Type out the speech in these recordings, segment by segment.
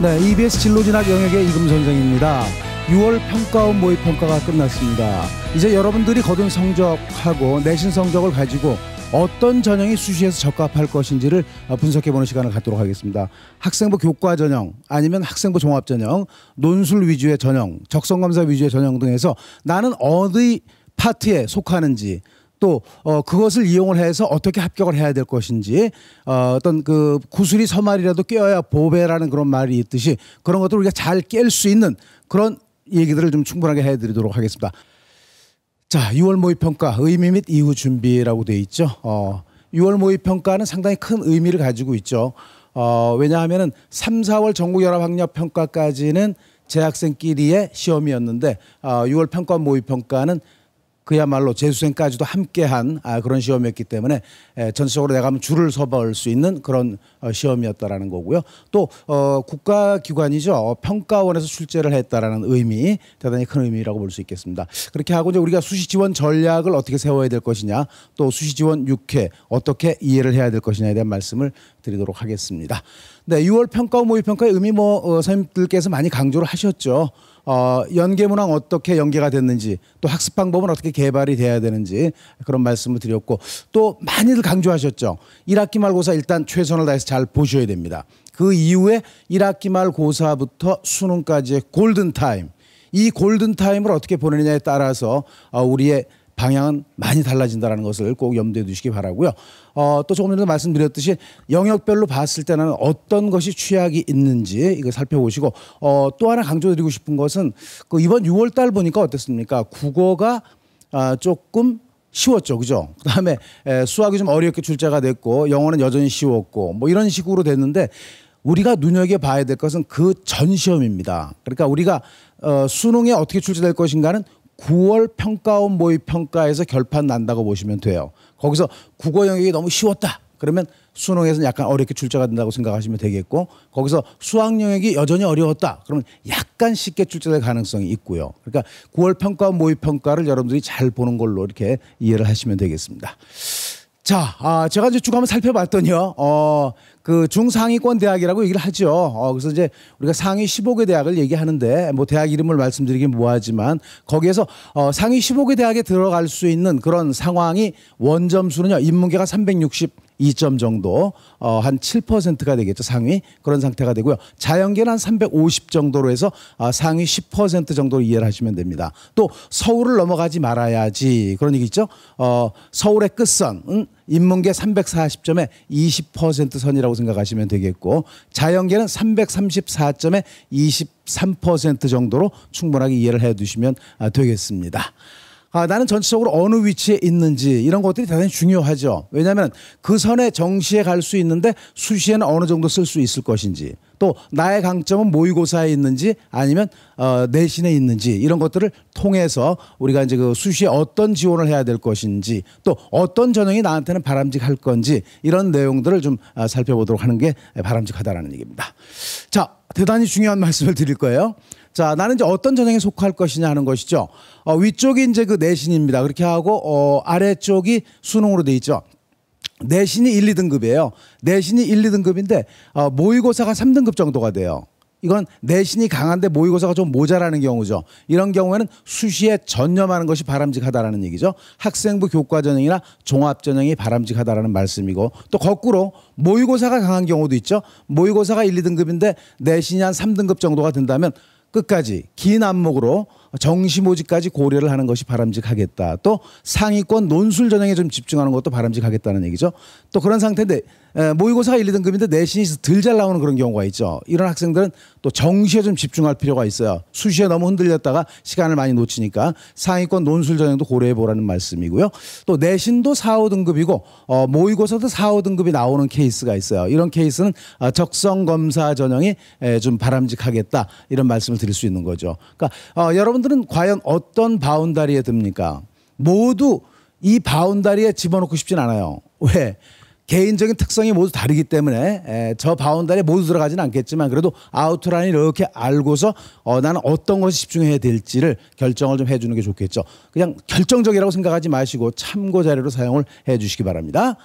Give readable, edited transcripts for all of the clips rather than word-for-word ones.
네, EBS 진로진학 영역의 이금 선생입니다. 6월 평가원 모의평가가 끝났습니다. 이제 여러분들이 거둔 성적하고 내신 성적을 가지고 어떤 전형이 수시에서 적합할 것인지를 분석해보는 시간을 갖도록 하겠습니다. 학생부 교과 전형 아니면 학생부 종합 전형, 논술 위주의 전형, 적성검사 위주의 전형 등에서 나는 어느 파트에 속하는지 또 그것을 이용을 해서 어떻게 합격을 해야 될 것인지 어떤 그 구슬이 서말이라도 꿰어야 보배라는 그런 말이 있듯이 그런 것들을 우리가 잘 깰 수 있는 그런 얘기들을 좀 충분하게 해드리도록 하겠습니다. 자, 6월 모의평가 의미 및 이후 준비라고 되어 있죠. 6월 모의평가는 상당히 큰 의미를 가지고 있죠. 왜냐하면은 3, 4월 전국연합학력평가까지는 재학생끼리의 시험이었는데 6월 평가 모의평가는 그야말로 재수생까지도 함께한 그런 시험이었기 때문에 전체적으로 내가 하면 줄을 서볼 수 있는 그런 시험이었다라는 거고요. 또 국가기관이죠. 평가원에서 출제를 했다라는 의미, 대단히 큰 의미라고 볼 수 있겠습니다. 그렇게 하고 이제 우리가 수시 지원 전략을 어떻게 세워야 될 것이냐, 또 수시 지원 6회 어떻게 이해를 해야 될 것이냐에 대한 말씀을 드리도록 하겠습니다. 네, 6월 평가 모의평가의 의미 선생님들께서 많이 강조를 하셨죠. 연계문항 어떻게 연계가 됐는지, 또 학습 방법은 어떻게 개발이 돼야 되는지 그런 말씀을 드렸고, 또 많이들 강조하셨죠. 1학기 말고사 일단 최선을 다해서 잘 보셔야 됩니다. 그 이후에 1학기 말고사부터 수능까지의 골든타임, 이 골든타임을 어떻게 보내느냐에 따라서 우리의 방향은 많이 달라진다는 것을 꼭 염두에 두시기 바라고요. 또 조금 전에 말씀드렸듯이 영역별로 봤을 때는 어떤 것이 취약이 있는지 이거 살펴보시고, 또 하나 강조드리고 싶은 것은 그 이번 6월 달 보니까 어땠습니까? 국어가 조금 쉬웠죠, 그죠? 그다음에 수학이 좀 어렵게 출제가 됐고, 영어는 여전히 쉬웠고, 뭐 이런 식으로 됐는데 우리가 눈여겨봐야 될 것은 그 전 시험입니다. 그러니까 우리가 수능에 어떻게 출제될 것인가는 9월 평가원 모의평가에서 결판 난다고 보시면 돼요. 거기서 국어 영역이 너무 쉬웠다 그러면 수능에서는 약간 어렵게 출제가 된다고 생각하시면 되겠고, 거기서 수학 영역이 여전히 어려웠다 그러면 약간 쉽게 출제될 가능성이 있고요. 그러니까 9월 평가원 모의평가를 여러분들이 잘 보는 걸로 이렇게 이해를 하시면 되겠습니다. 자, 제가 이제 쭉 한번 살펴봤더니요. 그 중상위권 대학이라고 얘기를 하죠. 그래서 이제 우리가 상위 15개 대학을 얘기하는데 뭐 대학 이름을 말씀드리긴 뭐하지만 거기에서 상위 15개 대학에 들어갈 수 있는 그런 상황이 원점수는요. 인문계가 362점 정도, 한 7%가 되겠죠. 상위 그런 상태가 되고요. 자연계는 한 350 정도로 해서 상위 10% 정도로 이해를 하시면 됩니다. 또 서울을 넘어가지 말아야지 그런 얘기 있죠. 서울의 끝선 인문계 340점에 20% 선이라고 생각하시면 되겠고, 자연계는 334점에 23% 정도로 충분하게 이해를 해 두시면 되겠습니다. 나는 전체적으로 어느 위치에 있는지 이런 것들이 대단히 중요하죠. 왜냐하면 그 선에 정시에 갈 수 있는데 수시에는 어느 정도 쓸 수 있을 것인지, 또 나의 강점은 모의고사에 있는지 아니면 내신에 있는지 이런 것들을 통해서 우리가 이제 그 수시에 어떤 지원을 해야 될 것인지, 또 어떤 전형이 나한테는 바람직할 건지 이런 내용들을 좀 살펴보도록 하는 게 바람직하다라는 얘기입니다. 자, 대단히 중요한 말씀을 드릴 거예요. 자, 나는 이제 어떤 전형에 속할 것이냐 하는 것이죠. 위쪽이 이제 그 내신입니다. 그렇게 하고 아래쪽이 수능으로 돼 있죠. 내신이 1, 2등급이에요. 내신이 1, 2등급인데 모의고사가 3등급 정도가 돼요. 이건 내신이 강한데 모의고사가 좀 모자라는 경우죠. 이런 경우에는 수시에 전념하는 것이 바람직하다라는 얘기죠. 학생부 교과 전형이나 종합 전형이 바람직하다라는 말씀이고, 또 거꾸로 모의고사가 강한 경우도 있죠. 모의고사가 1, 2등급인데 내신이 한 3등급 정도가 된다면 끝까지 긴 안목으로 정시 모집까지 고려를 하는 것이 바람직하겠다. 또 상위권 논술 전형에 좀 집중하는 것도 바람직하겠다는 얘기죠. 또 그런 상태인데 모의고사가 1, 2등급인데 내신이 덜 잘 나오는 그런 경우가 있죠. 이런 학생들은 또 정시에 좀 집중할 필요가 있어요. 수시에 너무 흔들렸다가 시간을 많이 놓치니까 상위권 논술 전형도 고려해 보라는 말씀이고요. 또 내신도 4, 5등급이고 모의고사도 4, 5등급이 나오는 케이스가 있어요. 이런 케이스는 적성검사 전형이 좀 바람직하겠다 이런 말씀을 드릴 수 있는 거죠. 그러니까 여러분들은 과연 어떤 바운다리에 듭니까? 모두 이 바운다리에 집어넣고 싶진 않아요. 왜? 개인적인 특성이 모두 다르기 때문에 저 바운다리에 모두 들어가지는 않겠지만 그래도 아웃라인을 이렇게 알고서 나는 어떤 것에 집중해야 될지를 결정을 좀 해주는 게 좋겠죠. 그냥 결정적이라고 생각하지 마시고 참고 자료로 사용을 해 주시기 바랍니다.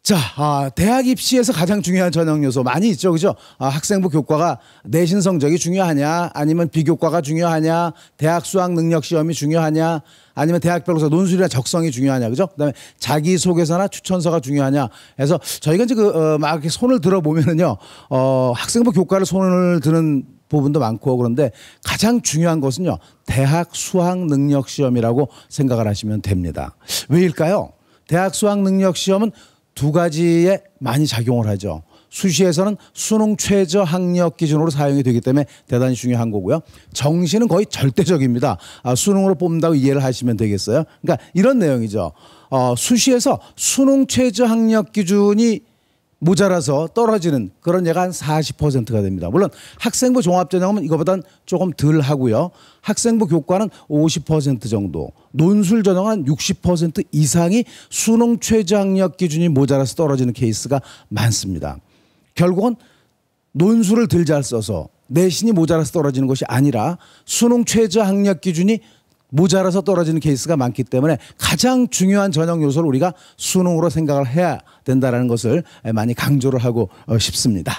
자, 대학 입시에서 가장 중요한 전형 요소 많이 있죠, 그죠? 학생부 교과가 내신 성적이 중요하냐, 아니면 비교과가 중요하냐, 대학 수학 능력 시험이 중요하냐, 아니면 대학별로서 논술이나 적성이 중요하냐, 그죠? 그다음에 자기소개서나 추천서가 중요하냐. 해서 저희가 이제 막 이렇게 손을 들어보면은요, 학생부 교과를 손을 드는 부분도 많고 그런데 가장 중요한 것은요, 대학 수학 능력 시험이라고 생각을 하시면 됩니다. 왜일까요? 대학 수학 능력 시험은 두 가지에 많이 작용을 하죠. 수시에서는 수능 최저 학력 기준으로 사용이 되기 때문에 대단히 중요한 거고요. 정시는 거의 절대적입니다. 수능으로 뽑는다고 이해를 하시면 되겠어요. 그러니까 이런 내용이죠. 수시에서 수능 최저 학력 기준이 모자라서 떨어지는 그런 예가 한 40%가 됩니다. 물론 학생부 종합전형은 이거보다는 조금 덜 하고요. 학생부 교과는 50% 정도, 논술 전형은 60% 이상이 수능 최저 학력 기준이 모자라서 떨어지는 케이스가 많습니다. 결국은 논술을 덜 잘 써서 내신이 모자라서 떨어지는 것이 아니라 수능 최저 학력 기준이 모자라서 떨어지는 케이스가 많기 때문에 가장 중요한 전형 요소를 우리가 수능으로 생각을 해야 된다는 것을 많이 강조를 하고 싶습니다.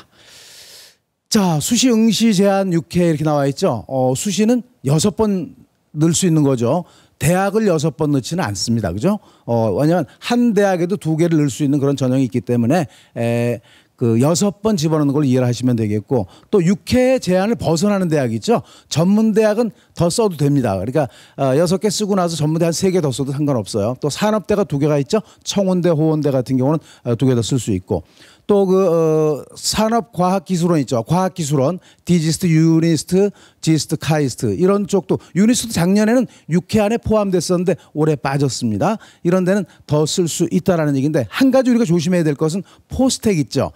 자, 수시 응시 제한 6회 이렇게 나와 있죠. 수시는 6번 넣을 수 있는 거죠. 대학을 6번 넣지는 않습니다. 그죠? 왜냐하면 한 대학에도 2개를 넣을 수 있는 그런 전형이 있기 때문에 그 6번 집어넣는 걸 이해를 하시면 되겠고, 또 6회 제한을 벗어나는 대학이 있죠. 전문대학은 더 써도 됩니다. 그러니까 6개 쓰고 나서 전문대 한 3개 더 써도 상관없어요. 또 산업대가 2개가 있죠. 청운대, 호원대 같은 경우는 2개 더 쓸 수 있고, 또 그 산업과학기술원 있죠. 과학기술원, 디지스트, 유니스트, 지스트, 카이스트 이런 쪽도, 유니스트 작년에는 6회 안에 포함됐었는데 올해 빠졌습니다. 이런 데는 더 쓸 수 있다라는 얘기인데, 한 가지 우리가 조심해야 될 것은 포스텍 있죠.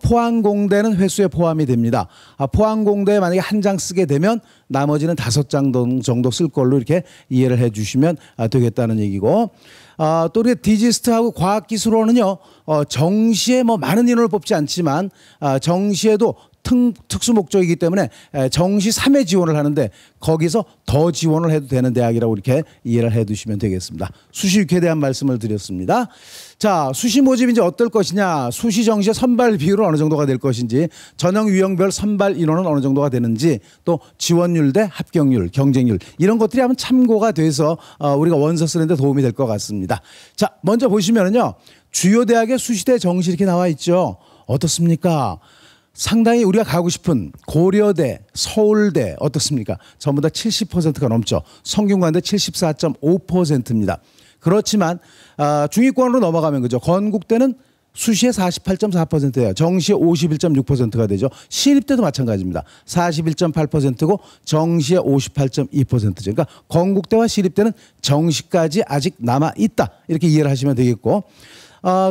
포항공대는 회수에 포함이 됩니다. 포항공대에 만약에 한 장 쓰게 되면 나머지는 5장 정도 쓸 걸로 이렇게 이해를 해 주시면 되겠다는 얘기고, 또 우리 디지스트하고 과학기술원은요, 정시에 뭐 많은 인원을 뽑지 않지만 정시에도 특수 목적이기 때문에 정시 3회 지원을 하는데 거기서 더 지원을 해도 되는 대학이라고 이렇게 이해를 해 두시면 되겠습니다. 수시 6회에 대한 말씀을 드렸습니다. 자, 수시 모집이 이제 어떨 것이냐, 수시 정시의 선발 비율은 어느 정도가 될 것인지, 전형 유형별 선발 인원은 어느 정도가 되는지, 또 지원율 대 합격률, 경쟁률 이런 것들이 한번 참고가 돼서 우리가 원서 쓰는 데 도움이 될 것 같습니다. 자, 먼저 보시면은요, 주요 대학의 수시대 정시 이렇게 나와 있죠. 어떻습니까? 상당히 우리가 가고 싶은 고려대, 서울대 어떻습니까? 전부 다 70%가 넘죠. 성균관대 74.5%입니다. 그렇지만 중위권으로 넘어가면 그죠. 건국대는 수시에 48.4%예요. 정시에 51.6%가 되죠. 시립대도 마찬가지입니다. 41.8%고 정시에 58.2%죠. 그러니까 건국대와 시립대는 정시까지 아직 남아 있다. 이렇게 이해를 하시면 되겠고,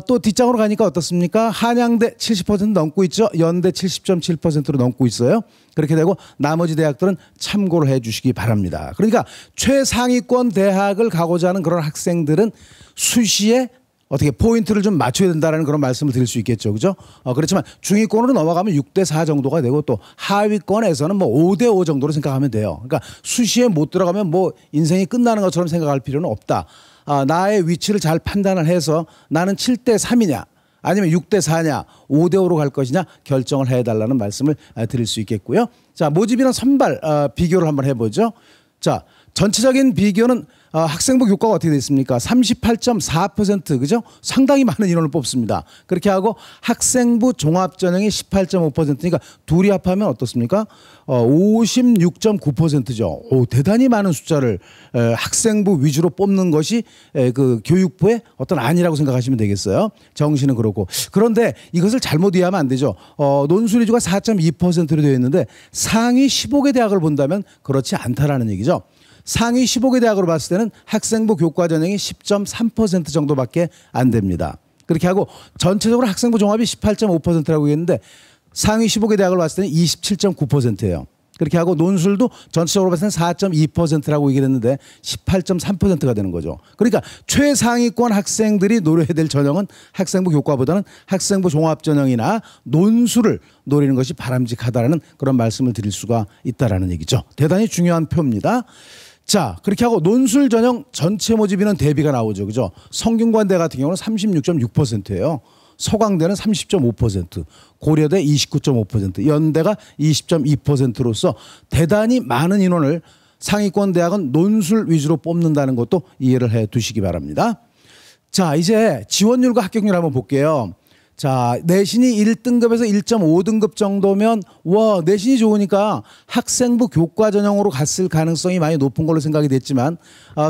또 뒷장으로 가니까 어떻습니까? 한양대 70% 넘고 있죠. 연대 70.7%로 넘고 있어요. 그렇게 되고 나머지 대학들은 참고를 해 주시기 바랍니다. 그러니까 최상위권 대학을 가고자 하는 그런 학생들은 수시에 어떻게 포인트를 좀 맞춰야 된다는 그런 말씀을 드릴 수 있겠죠. 그죠? 그렇지만 중위권으로 넘어가면 6대4 정도가 되고, 또 하위권에서는 뭐 5대5 정도로 생각하면 돼요. 그러니까 수시에 못 들어가면 뭐 인생이 끝나는 것처럼 생각할 필요는 없다. 나의 위치를 잘 판단을 해서 나는 7대3이냐 아니면 6대4냐 5대5로 갈 것이냐 결정을 해달라는 말씀을 드릴 수 있겠고요. 자, 모집이나 선발 비교를 한번 해보죠. 자, 전체적인 비교는 학생부 교과가 어떻게 됐습니까? 38.4% 그죠? 상당히 많은 인원을 뽑습니다. 그렇게 하고 학생부 종합전형이 18.5%니까 둘이 합하면 어떻습니까? 56.9%죠. 대단히 많은 숫자를 학생부 위주로 뽑는 것이 그 교육부의 어떤 안이라고 생각하시면 되겠어요. 정시는 그렇고. 그런데 이것을 잘못 이해하면 안 되죠. 논술 위주가 4.2%로 되어 있는데 상위 15개 대학을 본다면 그렇지 않다라는 얘기죠. 상위 15개 대학으로 봤을 때는 학생부 교과 전형이 10.3% 정도밖에 안 됩니다. 그렇게 하고 전체적으로 학생부 종합이 18.5%라고 했는데 상위 15개 대학을 봤을 때는 27.9%예요. 그렇게 하고 논술도 전체적으로 봤을 때는 4.2%라고 얘기를 했는데 18.3%가 되는 거죠. 그러니까 최상위권 학생들이 노려야 될 전형은 학생부 교과보다는 학생부 종합전형이나 논술을 노리는 것이 바람직하다는 그런 말씀을 드릴 수가 있다는 얘기죠. 대단히 중요한 표입니다. 자, 그렇게 하고 논술 전형 전체 모집인원 대비가 나오죠. 그죠? 성균관대 같은 경우는 36.6%예요. 서강대는 30.5%, 고려대 29.5%, 연대가 20.2%로서 대단히 많은 인원을 상위권 대학은 논술 위주로 뽑는다는 것도 이해를 해 두시기 바랍니다. 자, 이제 지원율과 합격률 한번 볼게요. 자, 내신이 1등급에서 1.5등급 정도면 와, 내신이 좋으니까 학생부 교과 전형으로 갔을 가능성이 많이 높은 걸로 생각이 됐지만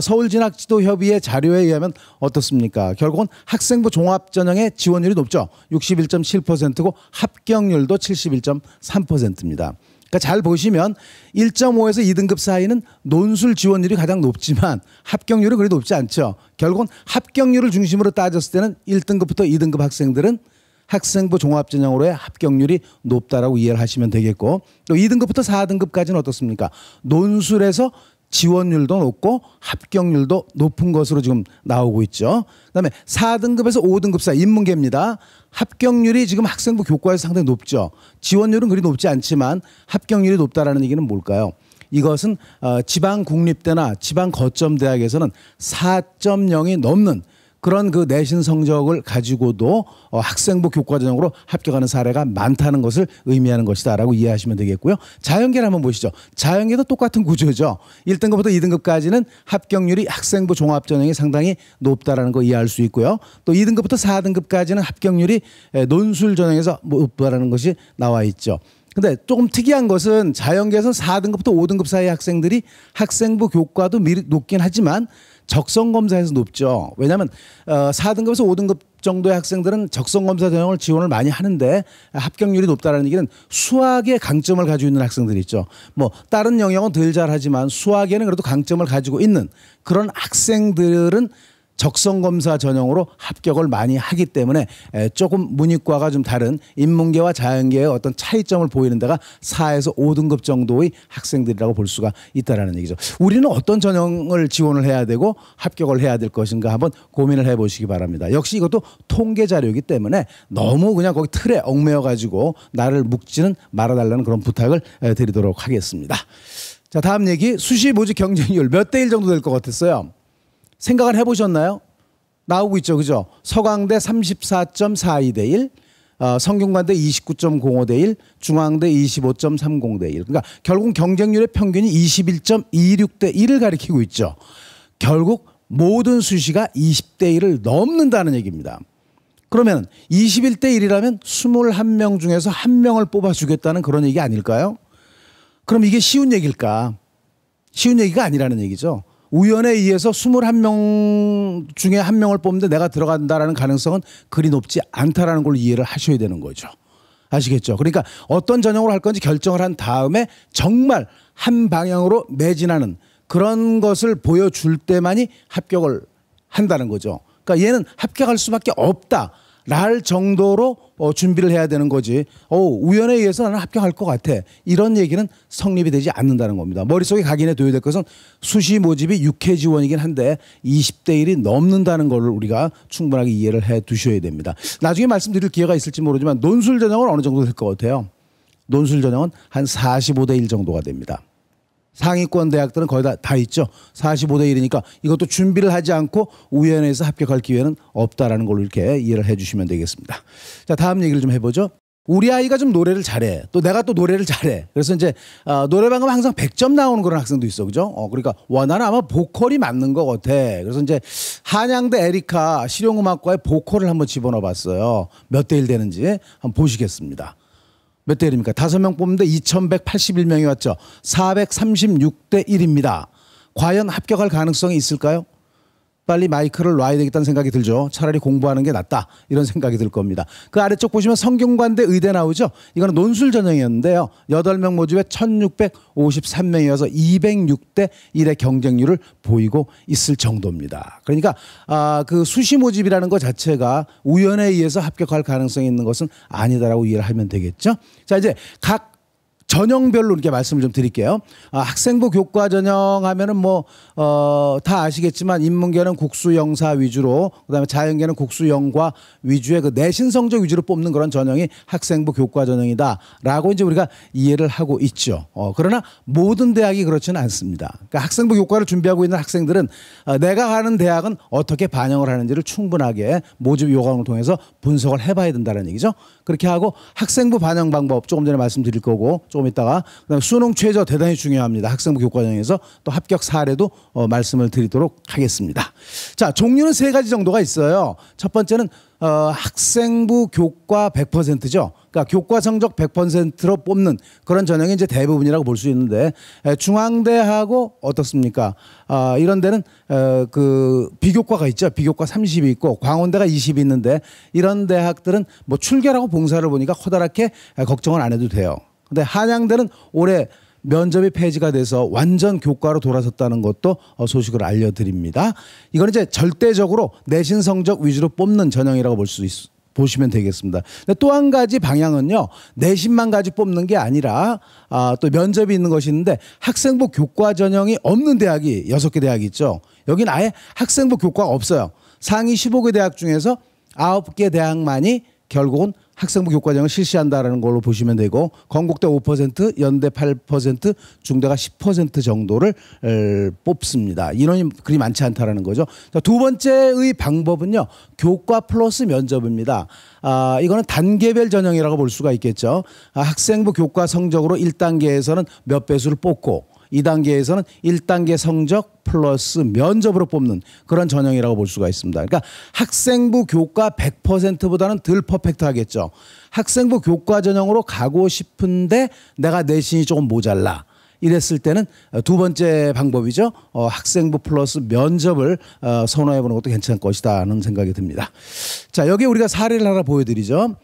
서울진학지도협의회 자료에 의하면 어떻습니까? 결국은 학생부 종합전형의 지원율이 높죠. 61.7%고 합격률도 71.3%입니다. 그러니까 잘 보시면 1.5에서 2등급 사이는 논술 지원율이 가장 높지만 합격률은 그리 높지 않죠. 결국은 합격률을 중심으로 따졌을 때는 1등급부터 2등급 학생들은 학생부 종합전형으로의 합격률이 높다라고 이해를 하시면 되겠고, 또 2등급부터 4등급까지는 어떻습니까? 논술에서 지원율도 높고 합격률도 높은 것으로 지금 나오고 있죠. 그다음에 4등급에서 5등급 사이 인문계입니다. 합격률이 지금 학생부 교과에서 상당히 높죠. 지원율은 그리 높지 않지만 합격률이 높다라는 얘기는 뭘까요? 이것은 지방 국립대나 지방 거점 대학에서는 4.0이 넘는 그런 그 내신 성적을 가지고도 학생부 교과 전형으로 합격하는 사례가 많다는 것을 의미하는 것이다라고 이해하시면 되겠고요. 자연계를 한번 보시죠. 자연계도 똑같은 구조죠. 1등급부터 2등급까지는 합격률이 학생부 종합전형이 상당히 높다라는 거 이해할 수 있고요. 또 2등급부터 4등급까지는 합격률이 논술 전형에서 높다라는 것이 나와 있죠. 근데 조금 특이한 것은 자연계에서는 4등급부터 5등급 사이 학생들이 학생부 교과도 높긴 하지만 적성검사에서 높죠. 왜냐하면 4등급에서 5등급 정도의 학생들은 적성검사 전형을 지원을 많이 하는데 합격률이 높다는 얘기는 수학에 강점을 가지고 있는 학생들이 있죠. 뭐 다른 영역은 덜 잘하지만 수학에는 그래도 강점을 가지고 있는 그런 학생들은 적성검사 전형으로 합격을 많이 하기 때문에 조금 문이과가 좀 다른 인문계와 자연계의 어떤 차이점을 보이는 데가 4에서 5등급 정도의 학생들이라고 볼 수가 있다는 얘기죠. 우리는 어떤 전형을 지원을 해야 되고 합격을 해야 될 것인가 한번 고민을 해보시기 바랍니다. 역시 이것도 통계 자료이기 때문에 너무 그냥 거기 틀에 얽매여 가지고 나를 묶지는 말아달라는 그런 부탁을 드리도록 하겠습니다. 자, 다음 얘기. 수시 모집 경쟁률 몇 대 1 정도 될 것 같았어요? 생각을 해보셨나요? 나오고 있죠. 그죠? 서강대 34.42대 1, 성균관대 29.05대 1, 중앙대 25.30대 1. 그러니까 결국 경쟁률의 평균이 21.26대 1을 가리키고 있죠. 결국 모든 수시가 20대 1을 넘는다는 얘기입니다. 그러면 21대 1이라면 21명 중에서 1명을 뽑아주겠다는 그런 얘기 아닐까요? 그럼 이게 쉬운 얘기일까? 쉬운 얘기가 아니라는 얘기죠. 우연에 의해서 21명 중에 1명을 뽑는데 내가 들어간다라는 가능성은 그리 높지 않다라는 걸 이해를 하셔야 되는 거죠. 아시겠죠? 그러니까 어떤 전형으로 할 건지 결정을 한 다음에 정말 한 방향으로 매진하는 그런 것을 보여줄 때만이 합격을 한다는 거죠. 그러니까 얘는 합격할 수밖에 없다. 랄 정도로 준비를 해야 되는 거지. 우연에 의해서 나는 합격할 것 같아. 이런 얘기는 성립이 되지 않는다는 겁니다. 머릿속에 각인해 둬야 될 것은 수시 모집이 6회 지원이긴 한데 20대 1이 넘는다는 걸 우리가 충분하게 이해를 해 두셔야 됩니다. 나중에 말씀드릴 기회가 있을지 모르지만 논술 전형은 어느 정도 될 것 같아요? 논술 전형은 한 45대 1 정도가 됩니다. 상위권 대학들은 거의 다 있죠. 45대 1이니까 이것도 준비를 하지 않고 우연에서 합격할 기회는 없다라는 걸로 이렇게 이해를 해 주시면 되겠습니다. 자, 다음 얘기를 좀 해보죠. 우리 아이가 좀 노래를 잘해. 또 내가 또 노래를 잘해. 그래서 이제 노래방 가면 항상 100점 나오는 그런 학생도 있어. 그죠? 그러니까 와, 나는 아마 보컬이 맞는 것 같아. 그래서 이제 한양대 에리카 실용음악과에 보컬을 한번 집어넣어 봤어요. 몇 대 1 되는지 한번 보시겠습니다. 몇 대 1입니까? 5명 뽑는데 2181명이 왔죠. 436대 1입니다. 과연 합격할 가능성이 있을까요? 빨리 마이크를 놔야 되겠다는 생각이 들죠. 차라리 공부하는 게 낫다. 이런 생각이 들 겁니다. 그 아래쪽 보시면 성균관대 의대 나오죠. 이거는 논술 전형이었는데요. 8명 모집에 1653명이어서 206대 1의 경쟁률을 보이고 있을 정도입니다. 그러니까 그 수시 모집이라는 것 자체가 우연에 의해서 합격할 가능성이 있는 것은 아니다라고 이해를 하면 되겠죠. 자, 이제 각 전형별로 이렇게 말씀을 좀 드릴게요. 학생부 교과 전형 하면은 다 아시겠지만 인문계는 국수 영사 위주로, 그다음에 자연계는 국수 영과 위주의 그 내신 성적 위주로 뽑는 그런 전형이 학생부 교과 전형이다라고 이제 우리가 이해를 하고 있죠. 그러나 모든 대학이 그렇지는 않습니다. 그러니까 학생부 교과를 준비하고 있는 학생들은 내가 가는 대학은 어떻게 반영을 하는지를 충분하게 모집 요강을 통해서 분석을 해봐야 된다는 얘기죠. 그렇게 하고 학생부 반영 방법 조금 전에 말씀드릴 거고, 조금 있다가 그다음에 수능 최저 대단히 중요합니다. 학생부 교과전형에서 또 합격 사례도 말씀을 드리도록 하겠습니다. 자, 종류는 세 가지 정도가 있어요. 첫 번째는 학생부 교과 100%죠. 그러니까 교과 성적 100%로 뽑는 그런 전형이 이제 대부분이라고 볼 수 있는데, 중앙대하고 어떻습니까? 이런 데는 그 비교과가 있죠. 비교과 30이 있고 광운대가 20이 있는데, 이런 대학들은 뭐 출결하고 봉사를 보니까 커다랗게 걱정은 안 해도 돼요. 근데 한양대는 올해 면접이 폐지가 돼서 완전 교과로 돌아섰다는 것도 소식을 알려드립니다. 이건 이제 절대적으로 내신 성적 위주로 뽑는 전형이라고 보시면 되겠습니다. 또 한 가지 방향은요, 내신만 가지고 뽑는 게 아니라 또 면접이 있는 것이 있는데, 학생부 교과 전형이 없는 대학이 6개 대학이 있죠. 여기는 아예 학생부 교과가 없어요. 상위 15개 대학 중에서 9개 대학만이 결국은 학생부 교과전형을 실시한다는 걸로 보시면 되고, 건국대 5%, 연대 8%, 중대가 10% 정도를 뽑습니다. 인원이 그리 많지 않다는 거죠. 두 번째의 방법은요, 교과 플러스 면접입니다. 이거는 단계별 전형이라고 볼 수가 있겠죠. 학생부 교과 성적으로 1단계에서는 몇 배수를 뽑고, 2단계에서는 1단계 성적 플러스 면접으로 뽑는 그런 전형이라고 볼 수가 있습니다. 그러니까 학생부 교과 100%보다는 덜 퍼펙트하겠죠. 학생부 교과 전형으로 가고 싶은데 내가 내신이 조금 모자라, 이랬을 때는 두 번째 방법이죠. 학생부 플러스 면접을 선호해보는 것도 괜찮을 것이다 하는 생각이 듭니다. 자, 여기 우리가 사례를 하나 보여드리죠.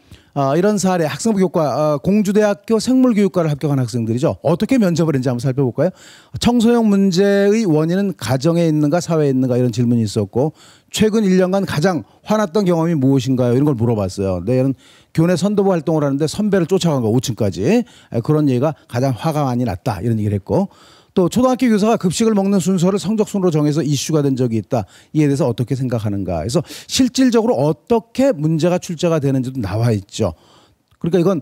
이런 사례, 학생부 교과, 공주대학교 생물교육과를 합격한 학생들이죠. 어떻게 면접을 했는지 한번 살펴볼까요? 청소년 문제의 원인은 가정에 있는가 사회에 있는가, 이런 질문이 있었고, 최근 1년간 가장 화났던 경험이 무엇인가요? 이런 걸 물어봤어요. 얘는 교내 선도부 활동을 하는데 선배를 쫓아간 거, 5층까지. 그런 얘기가 가장 화가 많이 났다, 이런 얘기를 했고, 또 초등학교 교사가 급식을 먹는 순서를 성적순으로 정해서 이슈가 된 적이 있다. 이에 대해서 어떻게 생각하는가. 그래서 실질적으로 어떻게 문제가 출제가 되는지도 나와 있죠. 그러니까 이건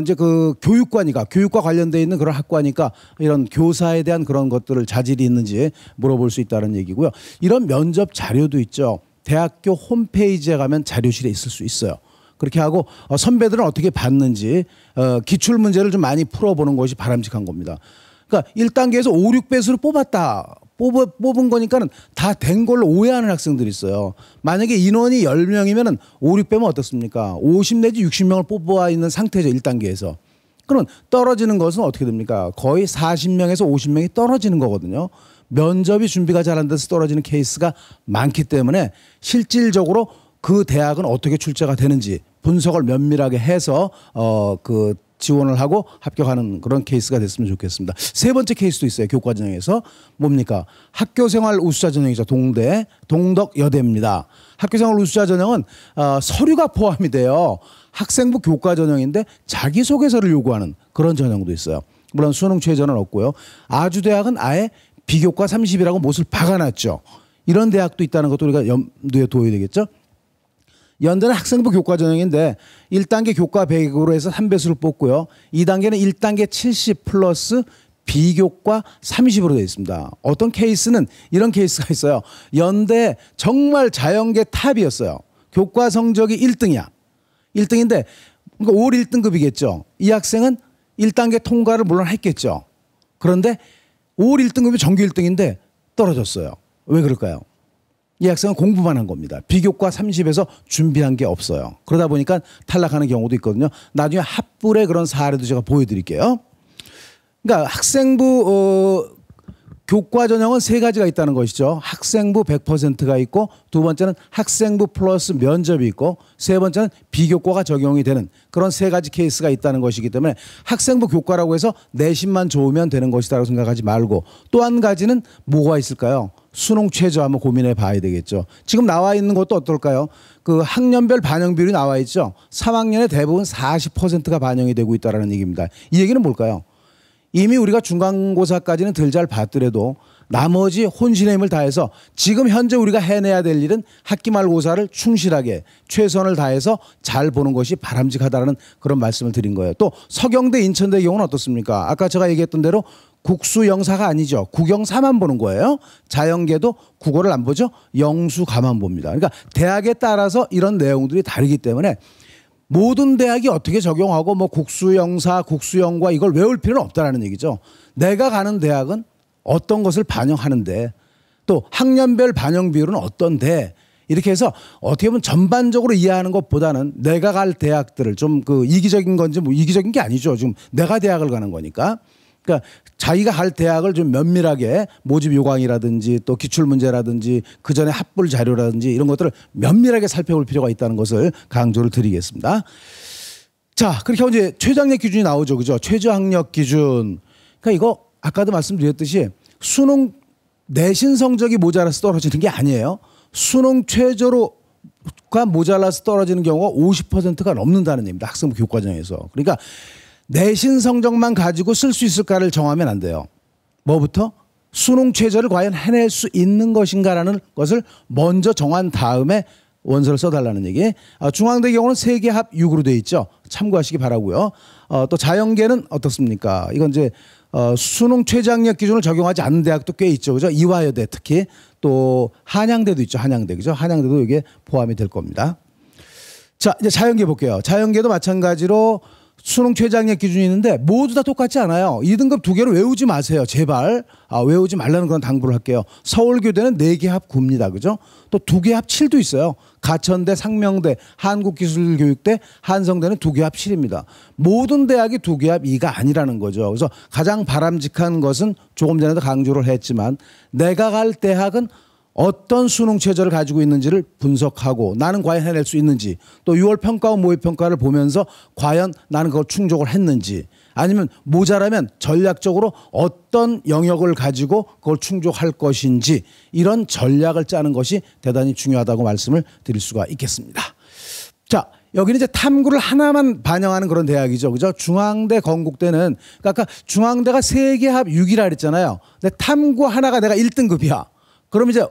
이제 그 교육과 관련돼 있는 그런 학과니까 이런 교사에 대한 그런 것들을 자질이 있는지 물어볼 수 있다는 얘기고요. 이런 면접 자료도 있죠. 대학교 홈페이지에 가면 자료실에 있을 수 있어요. 그렇게 하고 선배들은 어떻게 봤는지 기출 문제를 좀 많이 풀어보는 것이 바람직한 겁니다. 그러니까 1단계에서 5, 6배수를 뽑은 거니까는 다 된 걸로 오해하는 학생들이 있어요. 만약에 인원이 10명이면은 5, 6배면 어떻습니까? 50 내지 60명을 뽑아 있는 상태죠, 1단계에서. 그러면 떨어지는 것은 어떻게 됩니까? 거의 40명에서 50명이 떨어지는 거거든요. 면접이 준비가 잘 안 돼서 떨어지는 케이스가 많기 때문에 실질적으로 그 대학은 어떻게 출제가 되는지 분석을 면밀하게 해서 지원을 하고 합격하는 그런 케이스가 됐으면 좋겠습니다. 세 번째 케이스도 있어요. 교과 전형에서. 뭡니까? 학교생활 우수자 전형이죠. 동덕여대입니다. 학교생활 우수자 전형은 서류가 포함이 돼요. 학생부 교과 전형인데 자기소개서를 요구하는 그런 전형도 있어요. 물론 수능 최저는 없고요. 아주대학은 아예 비교과 30이라고 못을 박아놨죠. 이런 대학도 있다는 것도 우리가 염두에 둬야 되겠죠. 연대는 학생부 교과 전형인데 1단계 교과 100으로 해서 3배수를 뽑고요. 2단계는 1단계 70 플러스 비교과 30으로 되어 있습니다. 어떤 케이스는 이런 케이스가 있어요. 연대 정말 자연계 탑이었어요. 교과 성적이 1등이야. 1등인데 그러니까 올 1등급이겠죠. 이 학생은 1단계 통과를 물론 했겠죠. 그런데 올 1등급이 정규 1등인데 떨어졌어요. 왜 그럴까요? 이 학생은 공부만 한 겁니다. 비교과 30에서 준비한 게 없어요. 그러다 보니까 탈락하는 경우도 있거든요. 나중에 합불의 그런 사례도 제가 보여드릴게요. 그러니까 학생부 교과 전형은 세 가지가 있다는 것이죠. 학생부 100%가 있고, 두 번째는 학생부 플러스 면접이 있고, 세 번째는 비교과가 적용이 되는 그런 세 가지 케이스가 있다는 것이기 때문에 학생부 교과라고 해서 내신만 좋으면 되는 것이라고 생각하지 말고, 또 한 가지는 뭐가 있을까요? 수능 최저 한번 고민해 봐야 되겠죠. 지금 나와 있는 것도 어떨까요? 그 학년별 반영 비율이 나와 있죠. 3학년에 대부분 40%가 반영이 되고 있다는 얘기입니다. 이 얘기는 뭘까요? 이미 우리가 중간고사까지는 덜 잘 봤더라도 나머지 혼신의 힘을 다해서 지금 현재 우리가 해내야 될 일은 학기 말고사를 충실하게 최선을 다해서 잘 보는 것이 바람직하다는 그런 말씀을 드린 거예요. 또 서경대 인천대 경우는 어떻습니까? 아까 제가 얘기했던 대로 국수영사가 아니죠. 국영사만 보는 거예요. 자연계도 국어를 안 보죠. 영수가만 봅니다. 그러니까 대학에 따라서 이런 내용들이 다르기 때문에 모든 대학이 어떻게 적용하고 뭐 국수영사, 국수영과 이걸 외울 필요는 없다라는 얘기죠. 내가 가는 대학은 어떤 것을 반영하는데 또 학년별 반영 비율은 어떤데 이렇게 해서 어떻게 보면 전반적으로 이해하는 것보다는 내가 갈 대학들을 좀 그 이기적인 건지 뭐 이기적인 게 아니죠. 지금 내가 대학을 가는 거니까. 그러니까 자기가 갈 대학을 좀 면밀하게 모집 요강이라든지 또 기출문제라든지 그 전에 합불 자료라든지 이런 것들을 면밀하게 살펴볼 필요가 있다는 것을 강조를 드리겠습니다. 자, 그렇게 하면 이제 최저학력 기준이 나오죠. 그죠? 최저학력 기준. 그러니까 이거 아까도 말씀드렸듯이 수능 내신 성적이 모자라서 떨어지는 게 아니에요. 수능 최저로가 모자라서 떨어지는 경우가 50%가 넘는다는 얘기입니다. 학생부 교육과정에서. 그러니까 내신 성적만 가지고 쓸 수 있을까를 정하면 안 돼요. 뭐부터? 수능 최저를 과연 해낼 수 있는 것인가라는 것을 먼저 정한 다음에 원서를 써달라는 얘기. 중앙대 경우는 세계 합 6으로 되어 있죠. 참고하시기 바라고요. 또 자연계는 어떻습니까? 이건 이제 수능 최저학력 기준을 적용하지 않는 대학도 꽤 있죠. 그죠? 이화여대 특히 또 한양대도 있죠. 한양대. 그죠? 한양대도 이게 포함이 될 겁니다. 자, 이제 자연계 볼게요. 자연계도 마찬가지로 수능 최저학력 기준이 있는데 모두 다 똑같지 않아요. 2등급 2개를 외우지 마세요. 제발. 외우지 말라는 건 당부를 할게요. 서울교대는 4개 합 9입니다. 그죠? 또 2개 합 7도 있어요. 가천대, 상명대, 한국기술교육대, 한성대는 2개 합 7입니다. 모든 대학이 2개 합 2가 아니라는 거죠. 그래서 가장 바람직한 것은 조금 전에도 강조를 했지만 내가 갈 대학은 어떤 수능 최저를 가지고 있는지를 분석하고 나는 과연 해낼 수 있는지 또 6월 평가와 모의평가를 보면서 과연 나는 그걸 충족을 했는지 아니면 모자라면 전략적으로 어떤 영역을 가지고 그걸 충족할 것인지 이런 전략을 짜는 것이 대단히 중요하다고 말씀을 드릴 수가 있겠습니다. 자, 여기는 이제 탐구를 하나만 반영하는 그런 대학이죠. 그죠? 중앙대, 건국대는 그러니까 아까 중앙대가 세계 합 6이라 그랬잖아요. 근데 탐구 하나가 내가 1등급이야. 그럼 이제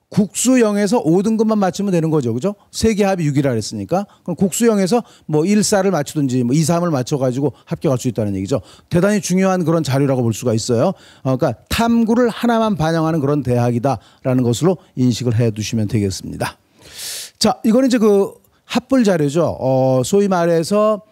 국수형에서 5등급만 맞추면 되는 거죠. 그죠? 세계 합이 6이라 그랬으니까. 그럼 국수형에서 뭐 1, 4를 맞추든지 뭐 2, 3을 맞춰가지고 합격할 수 있다는 얘기죠. 대단히 중요한 그런 자료라고 볼 수가 있어요. 그러니까 탐구를 하나만 반영하는 그런 대학이다라는 것으로 인식을 해 두시면 되겠습니다. 자, 이거는 이제 그 합불 자료죠. 소위 말해서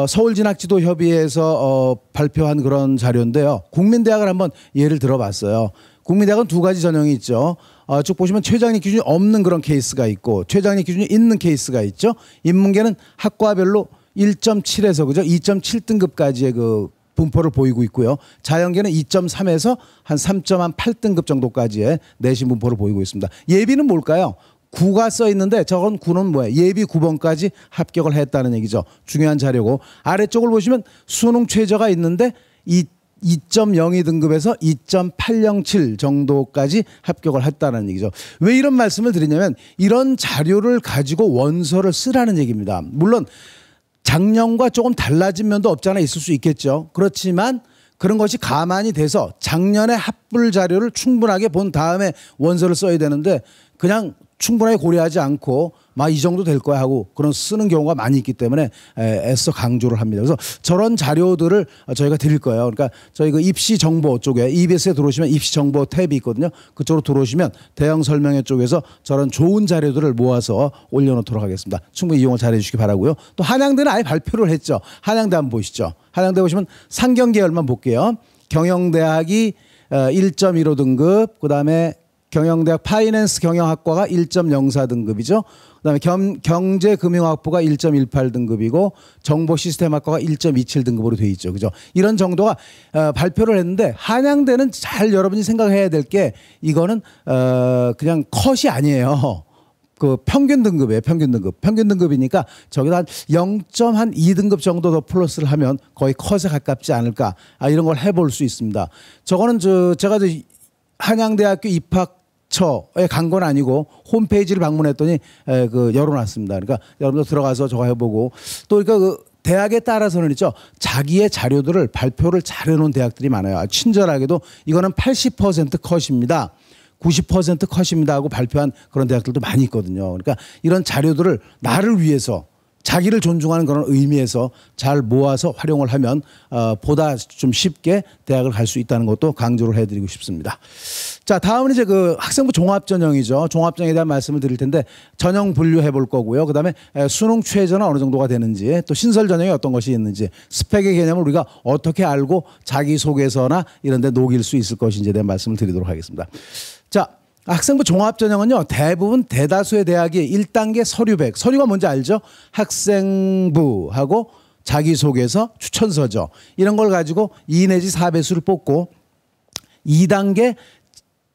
서울진학지도협의회에서 발표한 그런 자료인데요. 국민대학을 한번 예를 들어봤어요. 국민대학은 2가지 전형이 있죠. 쭉 보시면 최저학력 기준이 없는 그런 케이스가 있고 최저학력 기준이 있는 케이스가 있죠. 인문계는 학과별로 1.7에서 그죠? 2.7등급까지의 그 분포를 보이고 있고요. 자연계는 2.3에서 한 3.8등급 정도까지의 내신 분포를 보이고 있습니다. 예비는 뭘까요? 9가 써 있는데 저건 9는 뭐예요? 예비 9번까지 합격을 했다는 얘기죠. 중요한 자료고 아래쪽을 보시면 수능 최저가 있는데 2.02등급에서 2.807 정도까지 합격을 했다는 얘기죠. 왜 이런 말씀을 드리냐면 이런 자료를 가지고 원서를 쓰라는 얘기입니다. 물론 작년과 조금 달라진 면도 없지 않아 있을 수 있겠죠. 그렇지만 그런 것이 가만히 돼서 작년에 합불 자료를 충분하게 본 다음에 원서를 써야 되는데 그냥 충분하게 고려하지 않고 막 이 정도 될 거야 하고 그런 쓰는 경우가 많이 있기 때문에 애써 강조를 합니다. 그래서 저런 자료들을 저희가 드릴 거예요. 그러니까 저희 그 입시 정보 쪽에 EBS에 들어오시면 입시 정보 탭이 있거든요. 그쪽으로 들어오시면 대형 설명회 쪽에서 저런 좋은 자료들을 모아서 올려놓도록 하겠습니다. 충분히 이용을 잘해 주시기 바라고요. 또 한양대는 아예 발표를 했죠. 한양대 한번 보시죠. 한양대 보시면 상경계열만 볼게요. 경영대학이 1.15등급 그다음에 경영대학 파이낸스 경영학과가 1.04등급이죠. 그다음에 경제금융학부가 1.18등급이고 정보시스템학과가 1.27등급으로 돼 있죠. 그죠? 이런 정도가 발표를 했는데 한양대는 잘 여러분이 생각해야 될 게 이거는 그냥 컷이 아니에요. 그 평균 등급이에요. 평균 등급. 평균 등급이니까 저기다 한 0.2등급 정도 더 플러스를 하면 거의 컷에 가깝지 않을까. 이런 걸 해볼 수 있습니다. 저거는 제가 한양대학교 입학처에 간 건 아니고 홈페이지를 방문했더니 그 열어놨습니다. 그러니까 여러분들 들어가서 저거 해보고 또 그러니까 그 대학에 따라서는 있죠. 자기의 자료들을 발표를 잘해놓은 대학들이 많아요. 친절하게도 이거는 80% 컷입니다. 90% 컷입니다 하고 발표한 그런 대학들도 많이 있거든요. 그러니까 이런 자료들을 나를 위해서 자기를 존중하는 그런 의미에서 잘 모아서 활용을 하면 보다 좀 쉽게 대학을 갈 수 있다는 것도 강조를 해드리고 싶습니다. 자, 다음은 이제 그 학생부 종합전형이죠. 종합전형에 대한 말씀을 드릴 텐데 전형 분류해 볼 거고요. 그다음에 수능 최저는 어느 정도가 되는지, 또 신설 전형이 어떤 것이 있는지, 스펙의 개념을 우리가 어떻게 알고 자기소개서나 이런 데 녹일 수 있을 것인지에 대한 말씀을 드리도록 하겠습니다. 자, 학생부 종합전형은요, 대부분 대다수의 대학이 1단계 서류백, 서류가 뭔지 알죠? 학생부하고 자기소개서, 추천서죠. 이런 걸 가지고 2 내지 4배수를 뽑고 2단계에서는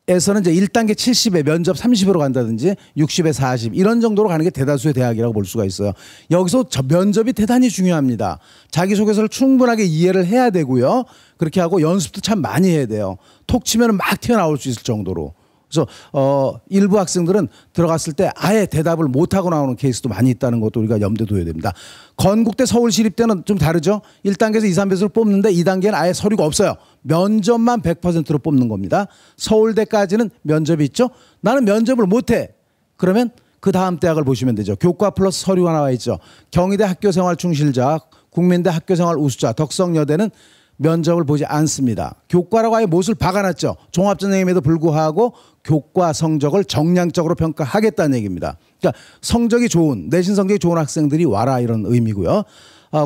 이제 1단계 70에 면접 30으로 간다든지 60에 40 이런 정도로 가는 게 대다수의 대학이라고 볼 수가 있어요. 여기서 면접이 대단히 중요합니다. 자기소개서를 충분하게 이해를 해야 되고요. 그렇게 하고 연습도 참 많이 해야 돼요. 톡 치면 막 튀어나올 수 있을 정도로. 그래서 일부 학생들은 들어갔을 때 아예 대답을 못하고 나오는 케이스도 많이 있다는 것도 우리가 염두에 둬야 됩니다. 건국대 서울시립대는 좀 다르죠. 1단계에서 2, 3배수를 뽑는데 2단계는 아예 서류가 없어요. 면접만 100%로 뽑는 겁니다. 서울대까지는 면접이 있죠. 나는 면접을 못해. 그러면 그 다음 대학을 보시면 되죠. 교과 플러스 서류가 나와 있죠. 경희대 학교생활 충실자, 국민대 학교생활 우수자, 덕성여대는 면접을 보지 않습니다. 교과라고 아예 못을 박아놨죠. 종합전형임에도 불구하고 교과 성적을 정량적으로 평가하겠다는 얘기입니다. 그러니까 성적이 좋은, 내신 성적이 좋은 학생들이 와라 이런 의미고요.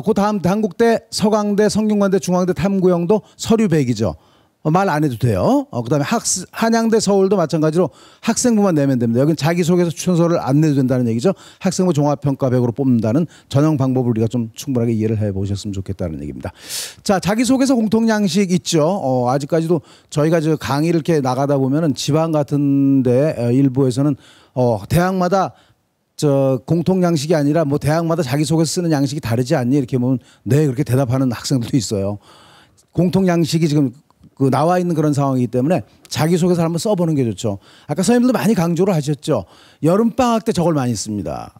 그 다음 단국대, 서강대, 성균관대, 중앙대 탐구형도 서류 100이죠. 말 안 해도 돼요. 그다음에 한양대 서울도 마찬가지로 학생부만 내면 됩니다. 여기는 자기소개서 추천서를 안 내도 된다는 얘기죠. 학생부 종합평가 100으로 뽑는다는 전형 방법을 우리가 좀 충분하게 이해를 해보셨으면 좋겠다는 얘기입니다. 자, 자기소개서 공통양식 있죠. 아직까지도 저희가 저 강의를 이렇게 나가다 보면은 지방 같은데 일부에서는 대학마다 저 공통 양식이 아니라 뭐 대학마다 자기소개서 쓰는 양식이 다르지 않니? 이렇게 보면 네, 그렇게 대답하는 학생들도 있어요. 공통 양식이 지금 그 나와 있는 그런 상황이기 때문에 자기소개서를 한번 써보는 게 좋죠. 아까 선생님도 많이 강조를 하셨죠. 여름방학 때 저걸 많이 씁니다.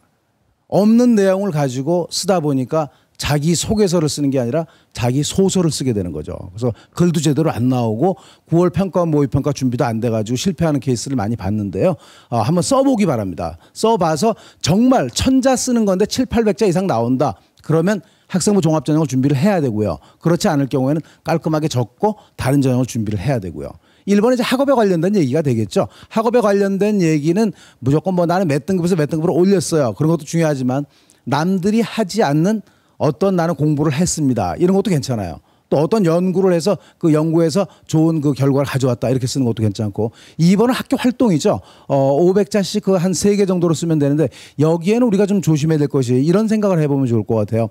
없는 내용을 가지고 쓰다 보니까 자기소개서를 쓰는 게 아니라 자기소설을 쓰게 되는 거죠. 그래서 글도 제대로 안 나오고 9월 평가 모의평가 준비도 안 돼가지고 실패하는 케이스를 많이 봤는데요. 한번 써보기 바랍니다. 써봐서 정말 천자 쓰는 건데 7, 800자 이상 나온다. 그러면 학생부 종합전형을 준비를 해야 되고요. 그렇지 않을 경우에는 깔끔하게 적고 다른 전형을 준비를 해야 되고요. 1번은 이제 학업에 관련된 얘기가 되겠죠. 학업에 관련된 얘기는 무조건 뭐 나는 몇 등급에서 몇 등급으로 올렸어요. 그런 것도 중요하지만 남들이 하지 않는 어떤 나는 공부를 했습니다. 이런 것도 괜찮아요. 또 어떤 연구를 해서 그 연구에서 좋은 그 결과를 가져왔다. 이렇게 쓰는 것도 괜찮고. 2번은 학교 활동이죠. 500자씩 그 한 3개 정도로 쓰면 되는데 여기에는 우리가 좀 조심해야 될 것이 이런 생각을 해보면 좋을 것 같아요.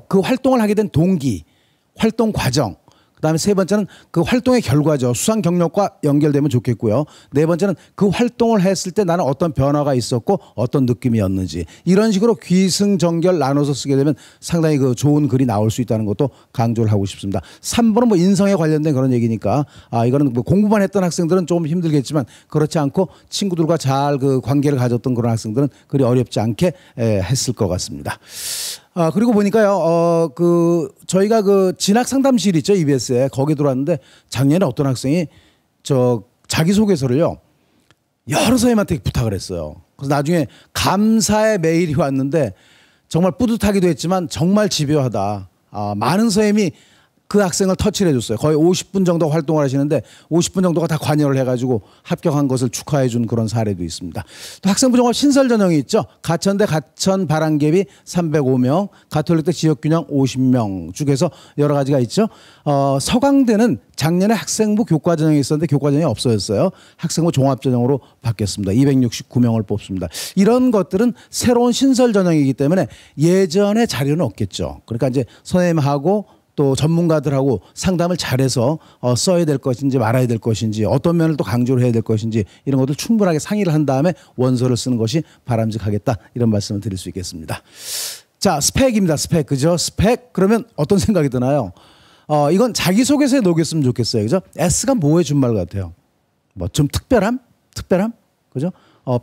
그 활동을 하게 된 동기, 활동 과정, 그다음에 세 번째는 그 활동의 결과죠. 수상 경력과 연결되면 좋겠고요. 네 번째는 그 활동을 했을 때 나는 어떤 변화가 있었고 어떤 느낌이었는지 이런 식으로 귀승정결 나눠서 쓰게 되면 상당히 그 좋은 글이 나올 수 있다는 것도 강조를 하고 싶습니다. 3번은 뭐 인성에 관련된 그런 얘기니까 이거는 뭐 공부만 했던 학생들은 조금 힘들겠지만 그렇지 않고 친구들과 잘 그 관계를 가졌던 그런 학생들은 그리 어렵지 않게 했을 것 같습니다. 그리고 보니까요, 저희가 그 진학 상담실 있죠, EBS에. 거기 들어왔는데 작년에 어떤 학생이 자기소개서를요, 여러 선생님한테 부탁을 했어요. 그래서 나중에 감사의 메일이 왔는데 정말 뿌듯하기도 했지만 정말 집요하다. 많은 선생님이 그 학생을 터치를 해줬어요. 거의 50분 정도 활동을 하시는데 50분 정도가 다 관여를 해가지고 합격한 것을 축하해 준 그런 사례도 있습니다. 또 학생부 종합 신설 전형이 있죠. 가천대 가천 바람개비 305명, 가톨릭대 지역균형 50명 중에서 여러 가지가 있죠. 서강대는 작년에 학생부 교과 전형이 있었는데 교과 전형이 없어졌어요. 학생부 종합 전형으로 바뀌었습니다. 269명을 뽑습니다. 이런 것들은 새로운 신설 전형이기 때문에 예전에 자료는 없겠죠. 그러니까 이제 선생님하고 또 전문가들하고 상담을 잘해서 써야 될 것인지 말아야 될 것인지 어떤 면을 또 강조를 해야 될 것인지 이런 것들 충분하게 상의를 한 다음에 원서를 쓰는 것이 바람직하겠다 이런 말씀을 드릴 수 있겠습니다. 자, 스펙입니다. 스펙. 그죠? 스펙 그러면 어떤 생각이 드나요? 이건 자기소개서에 녹였으면 좋겠어요. 그죠? S가 뭐의 준말 같아요? 뭐 좀 특별함? 그죠?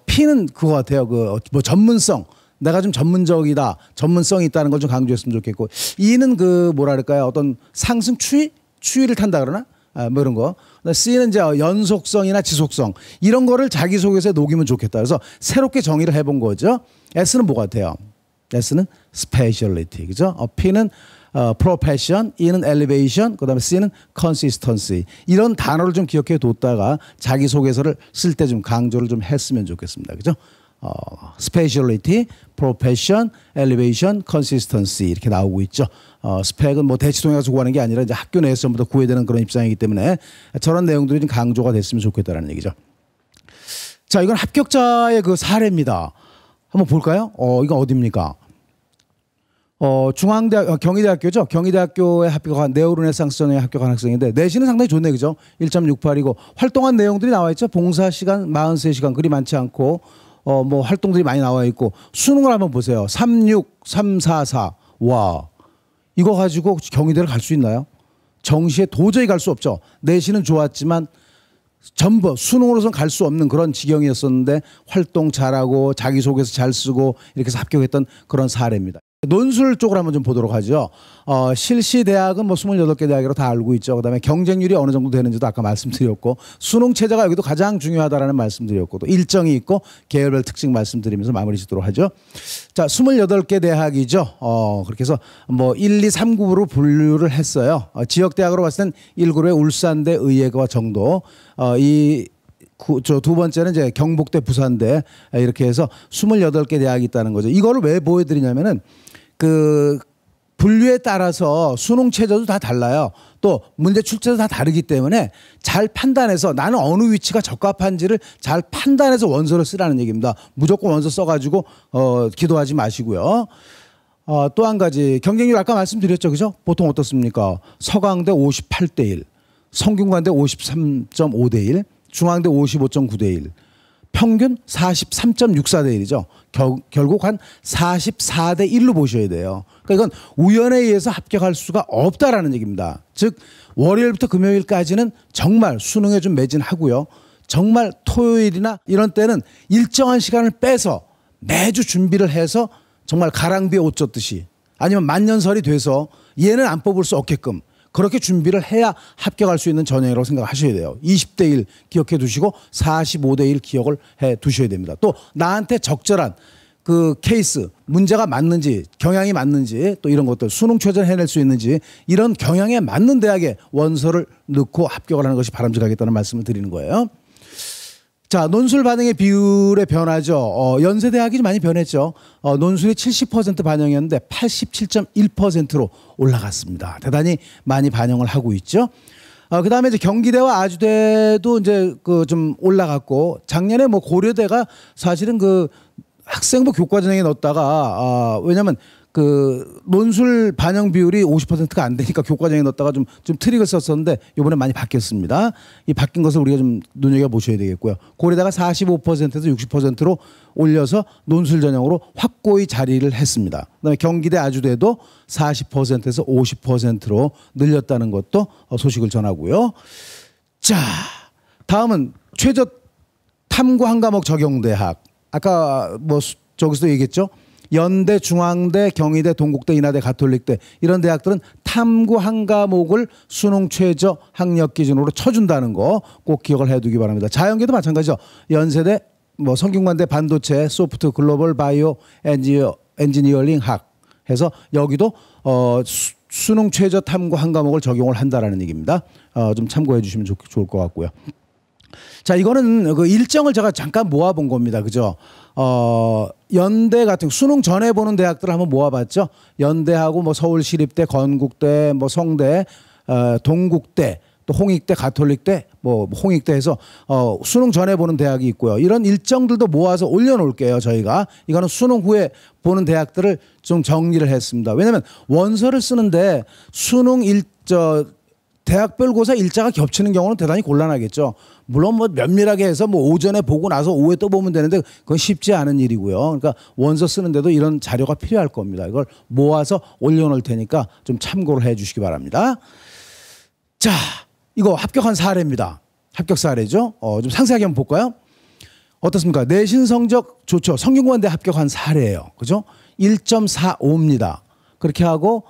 P는 그거 같아요. 뭐 전문성. 내가 좀 전문적이다, 전문성이 있다는 걸 좀 강조했으면 좋겠고, E는 그 뭐랄까요, 어떤 상승 추이를 탄다 그러나? 뭐 이런 거. C는 이제 연속성이나 지속성 이런 거를 자기소개서에 녹이면 좋겠다. 그래서 새롭게 정의를 해본 거죠. S는 뭐 같아요? S는 speciality, 그죠? P는 profession, E는 elevation, 그다음에 C는 consistency. 이런 단어를 좀 기억해 뒀다가 자기소개서를 쓸 때 좀 강조를 좀 했으면 좋겠습니다, 그죠? speciality, profession, elevation, consistency 이렇게 나오고 있죠. 스펙은 뭐 대치동에 가서 구하는 게 아니라 이제 학교 내에서 전부 다 구해야 되는 그런 입장이기 때문에 저런 내용들이 좀 강조가 됐으면 좋겠다라는 얘기죠. 자, 이건 합격자의 그 사례입니다. 한번 볼까요? 이건 어디입니까? 중앙대학, 경희대학교죠. 경희대학교에 합격한 네오르네상스 전형에 합격한 학생인데 내신은 상당히 좋네, 그죠? 1.68이고 활동한 내용들이 나와 있죠. 봉사 시간 43시간 그리 많지 않고 뭐 활동들이 많이 나와 있고 수능을 한번 보세요. 36344. 와, 이거 가지고 경희대를 갈 수 있나요? 정시에 도저히 갈 수 없죠. 내신은 좋았지만 전부 수능으로서는 갈 수 없는 그런 지경이었었는데 활동 잘하고 자기소개서 잘 쓰고 이렇게 해서 합격했던 그런 사례입니다. 논술 쪽으로 한번 좀 보도록 하죠. 실시 대학은 뭐 28개 대학으로 다 알고 있죠. 그다음에 경쟁률이 어느 정도 되는지도 아까 말씀드렸고 수능 체제가 여기도 가장 중요하다라는 말씀드렸고 또 일정이 있고 계열별 특징 말씀드리면서 마무리 짓도록 하죠. 자, 28개 대학이죠. 그렇게 해서 뭐 1, 2, 3급으로 분류를 했어요. 지역 대학으로 봤을 땐 1그룹에 울산대, 의예과 정도. 저 두 번째는 이제 경북대, 부산대 이렇게 해서 28개 대학이 있다는 거죠. 이거를 왜 보여드리냐면은 그 분류에 따라서 수능 체제도 다 달라요. 또 문제 출제도 다 다르기 때문에 잘 판단해서 나는 어느 위치가 적합한지를 잘 판단해서 원서를 쓰라는 얘기입니다. 무조건 원서 써가지고 기도하지 마시고요. 또 한 가지 경쟁률 아까 말씀드렸죠, 그죠? 보통 어떻습니까? 서강대 58대 1, 성균관대 53.5대 1, 중앙대 55.9대 1, 평균 43.64대 1이죠. 결국 한 44대 1로 보셔야 돼요. 그러니까 이건 우연에 의해서 합격할 수가 없다라는 얘기입니다. 즉 월요일부터 금요일까지는 정말 수능에 좀 매진하고요. 정말 토요일이나 이런 때는 일정한 시간을 빼서 매주 준비를 해서 정말 가랑비에 옷 젖듯이 아니면 만년설이 돼서 얘는 안 뽑을 수 없게끔 그렇게 준비를 해야 합격할 수 있는 전형이라고 생각하셔야 돼요. 20대 1 기억해 두시고 45대 1 기억을 해 두셔야 됩니다. 또 나한테 적절한 그 케이스, 문제가 맞는지, 경향이 맞는지 또 이런 것들, 수능 최저를 해낼 수 있는지 이런 경향에 맞는 대학에 원서를 넣고 합격을 하는 것이 바람직하겠다는 말씀을 드리는 거예요. 자, 논술 반영의 비율의 변화죠. 연세대학이 좀 많이 변했죠. 논술이 70% 반영이었는데 87.1%로 올라갔습니다. 대단히 많이 반영을 하고 있죠. 그다음에 이제 경기대와 아주대도 이제 그 좀 올라갔고 작년에 뭐 고려대가 사실은 그 학생부 교과 전형에 넣었다가 왜냐면 그 논술 반영 비율이 50%가 안 되니까 교과전에 넣었다가 좀 트릭을 썼었는데 이번에 많이 바뀌었습니다. 이 바뀐 것을 우리가 좀 눈여겨 보셔야 되겠고요. 고려대가 45%에서 60%로 올려서 논술 전형으로 확고히 자리를 했습니다. 그다음에 경기대 아주대도 40%에서 50%로 늘렸다는 것도 소식을 전하고요. 자, 다음은 최저 탐구 한 과목 적용대학. 아까 뭐 저기서도 얘기했죠. 연대, 중앙대, 경희대, 동국대, 인하대, 가톨릭대 이런 대학들은 탐구 한 과목을 수능 최저 학력 기준으로 쳐준다는 거 꼭 기억을 해두기 바랍니다. 자연계도 마찬가지죠. 연세대, 뭐 성균관대 반도체, 소프트, 글로벌, 바이오, 엔지니어링 학 해서 여기도 수능 최저 탐구 한 과목을 적용을 한다라는 얘기입니다. 좀 참고해 주시면 좋을 것 같고요. 자, 이거는 그 일정을 제가 잠깐 모아본 겁니다. 그죠? 연대 같은 수능 전에 보는 대학들을 한번 모아봤죠. 연대하고 뭐 서울시립대, 건국대, 뭐 성대, 동국대, 또 홍익대, 가톨릭대, 뭐 홍익대 해서 수능 전에 보는 대학이 있고요. 이런 일정들도 모아서 올려놓을게요. 저희가 이거는 수능 후에 보는 대학들을 좀 정리를 했습니다. 왜냐하면 원서를 쓰는데 수능 대학별 고사 일자가 겹치는 경우는 대단히 곤란하겠죠. 물론 뭐 면밀하게 해서 뭐 오전에 보고 나서 오후에 또 보면 되는데 그건 쉽지 않은 일이고요. 그러니까 원서 쓰는데도 이런 자료가 필요할 겁니다. 이걸 모아서 올려놓을 테니까 좀 참고를 해 주시기 바랍니다. 자, 이거 합격한 사례입니다. 합격 사례죠. 좀 상세하게 한번 볼까요? 어떻습니까? 내신 성적 좋죠. 성균관대 합격한 사례예요. 그죠? 1.45입니다. 그렇게 하고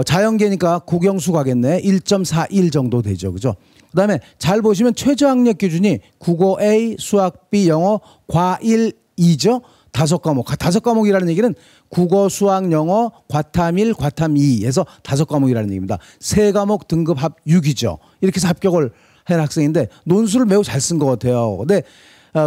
자연계니까 국영수 가겠네. 1.41 정도 되죠. 그죠? 그다음에 잘 보시면 최저학력 기준이 국어 A, 수학 B, 영어 과1, 2죠. 5과목. 5과목이라는 얘기는 국어, 수학, 영어, 과탐 1, 과탐 2 해서 5과목이라는 얘기입니다. 3과목 등급 합 6이죠. 이렇게 해서 합격을 한 학생인데 논술을 매우 잘 쓴 것 같아요. 근데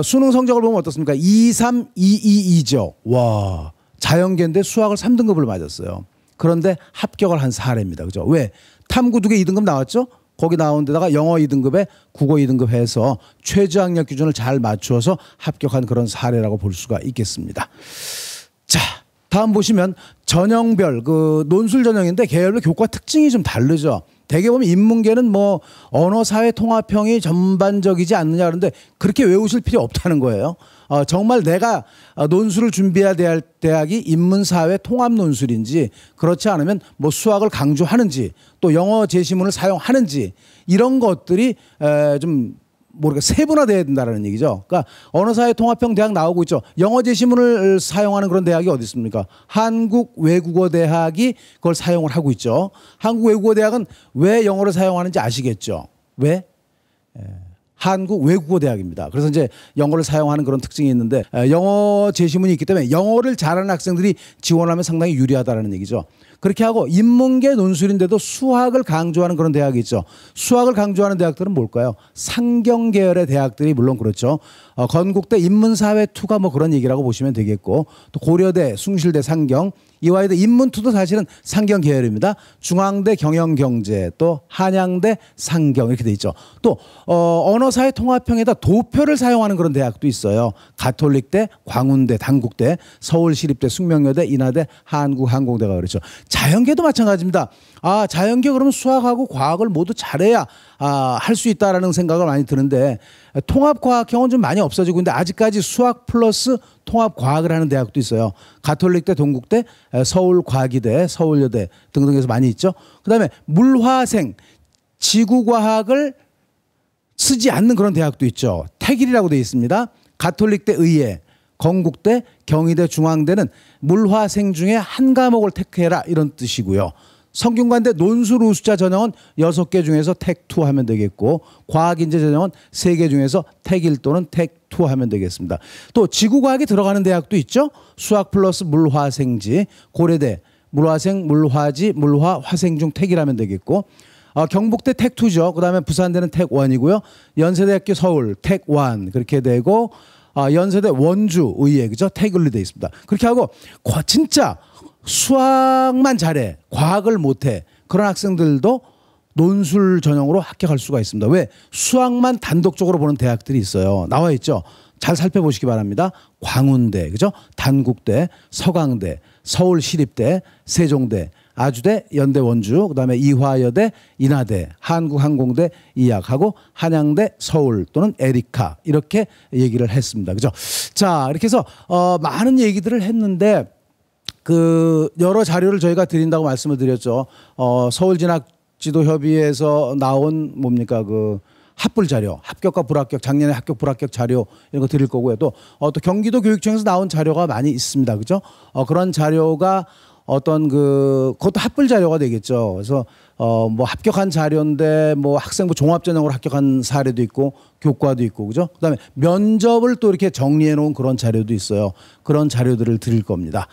수능 성적을 보면 어떻습니까? 2, 3, 2, 2, 2죠. 와, 자연계인데 수학을 3등급을 맞았어요. 그런데 합격을 한 사례입니다. 그죠? 왜? 탐구 2개 2등급 나왔죠? 거기 나온 데다가 영어 2등급에 국어 2등급 해서 최저학력 기준을 잘 맞추어서 합격한 그런 사례라고 볼 수가 있겠습니다. 자, 다음 보시면 전형별 그 논술 전형인데 계열별 교과 특징이 좀 다르죠. 대개 보면 인문계는 뭐 언어 사회 통합형이 전반적이지 않느냐 그러는데 그렇게 외우실 필요 없다는 거예요. 정말 내가 논술을 준비해야 될 대학이 인문사회 통합 논술인지 그렇지 않으면 뭐 수학을 강조하는지 또 영어 제시문을 사용하는지 이런 것들이 좀 모르게 세분화돼야 된다는 얘기죠. 그러니까 언어사회 통합형 대학 나오고 있죠. 영어 제시문을 사용하는 그런 대학이 어디 있습니까? 한국외국어대학이 그걸 사용을 하고 있죠. 한국외국어대학은 왜 영어를 사용하는지 아시겠죠? 왜? 한국외국어대학입니다. 그래서 이제 영어를 사용하는 그런 특징이 있는데 영어 제시문이 있기 때문에 영어를 잘하는 학생들이 지원하면 상당히 유리하다는 얘기죠. 그렇게 하고 인문계 논술인데도 수학을 강조하는 그런 대학이 있죠. 수학을 강조하는 대학들은 뭘까요? 상경 계열의 대학들이 물론 그렇죠. 건국대 인문사회2가 뭐 그런 얘기라고 보시면 되겠고 또 고려대, 숭실대 상경, 이화여대 인문2도 사실은 상경 계열입니다. 중앙대 경영경제 또 한양대 상경 이렇게 돼 있죠. 또 언어사회 통합형에다 도표를 사용하는 그런 대학도 있어요. 가톨릭대, 광운대, 단국대, 서울시립대, 숙명여대, 인하대, 한국항공대가 그렇죠. 자연계도 마찬가지입니다. 자연계 그러면 수학하고 과학을 모두 잘해야 할 수 있다라는 생각을 많이 드는데 통합과학형은 좀 많이 없어지고 있는데 아직까지 수학 플러스 통합과학을 하는 대학도 있어요. 가톨릭대, 동국대, 서울과기대, 서울여대 등등해서 많이 있죠. 그다음에 물화생, 지구과학을 쓰지 않는 그런 대학도 있죠. 택일이라고 되어 있습니다. 가톨릭대 의예, 건국대, 경희대, 중앙대는 물화생 중에 한 과목을 택해라 이런 뜻이고요. 성균관대 논술 우수자 전형은 6개 중에서 택2 하면 되겠고 과학인재 전형은 3개 중에서 택1 또는 택2 하면 되겠습니다. 또 지구과학이 들어가는 대학도 있죠. 수학 플러스 물화생지, 고려대 물화생, 물화지, 물화, 화생 중 택이라면 되겠고 경북대 택2죠. 그다음에 부산대는 택1이고요. 연세대학교 서울 택1 그렇게 되고 연세대 원주 의예 그죠? 택을로 되어 있습니다. 그렇게 하고 진짜 수학만 잘해 과학을 못해 그런 학생들도 논술 전형으로 합격할 수가 있습니다. 왜? 수학만 단독적으로 보는 대학들이 있어요. 나와 있죠. 잘 살펴보시기 바랍니다. 광운대, 그죠? 단국대, 서강대, 서울시립대, 세종대, 아주대, 연대 원주, 그다음에 이화여대, 인하대, 한국항공대 이학하고 한양대, 서울 또는 에리카 이렇게 얘기를 했습니다. 그죠? 자, 이렇게 해서 많은 얘기들을 했는데 그 여러 자료를 저희가 드린다고 말씀을 드렸죠. 서울진학지도협의회에서 나온 뭡니까 그 합불 자료, 합격과 불합격, 작년에 합격 불합격 자료 이런 거 드릴 거고요. 또 경기도 교육청에서 나온 자료가 많이 있습니다. 그죠? 그런 자료가 어떤 그것도 합불 자료가 되겠죠. 그래서 뭐 합격한 자료인데 뭐 학생부 종합전형으로 합격한 사례도 있고 교과도 있고 그죠? 그다음에 면접을 또 이렇게 정리해 놓은 그런 자료도 있어요. 그런 자료들을 드릴 겁니다.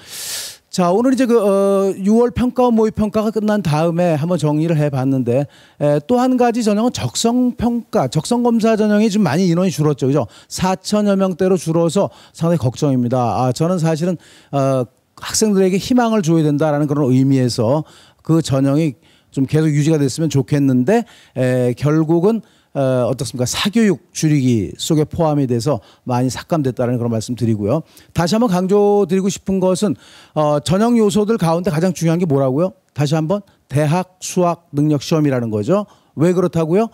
자, 오늘 이제 6월 평가원 모의 평가가 끝난 다음에 한번 정리를 해봤는데 또 한 가지 전형은 적성평가, 적성검사 전형이 좀 많이 인원이 줄었죠, 그죠? 4천여 명대로 줄어서 상당히 걱정입니다. 저는 사실은 학생들에게 희망을 줘야 된다라는 그런 의미에서 그 전형이 좀 계속 유지가 됐으면 좋겠는데 결국은 어떻습니까? 사교육 줄이기 속에 포함이 돼서 많이 삭감됐다는 그런 말씀 드리고요. 다시 한번 강조드리고 싶은 것은 전형 요소들 가운데 가장 중요한 게 뭐라고요? 다시 한번 대학 수학 능력 시험이라는 거죠. 왜 그렇다고요?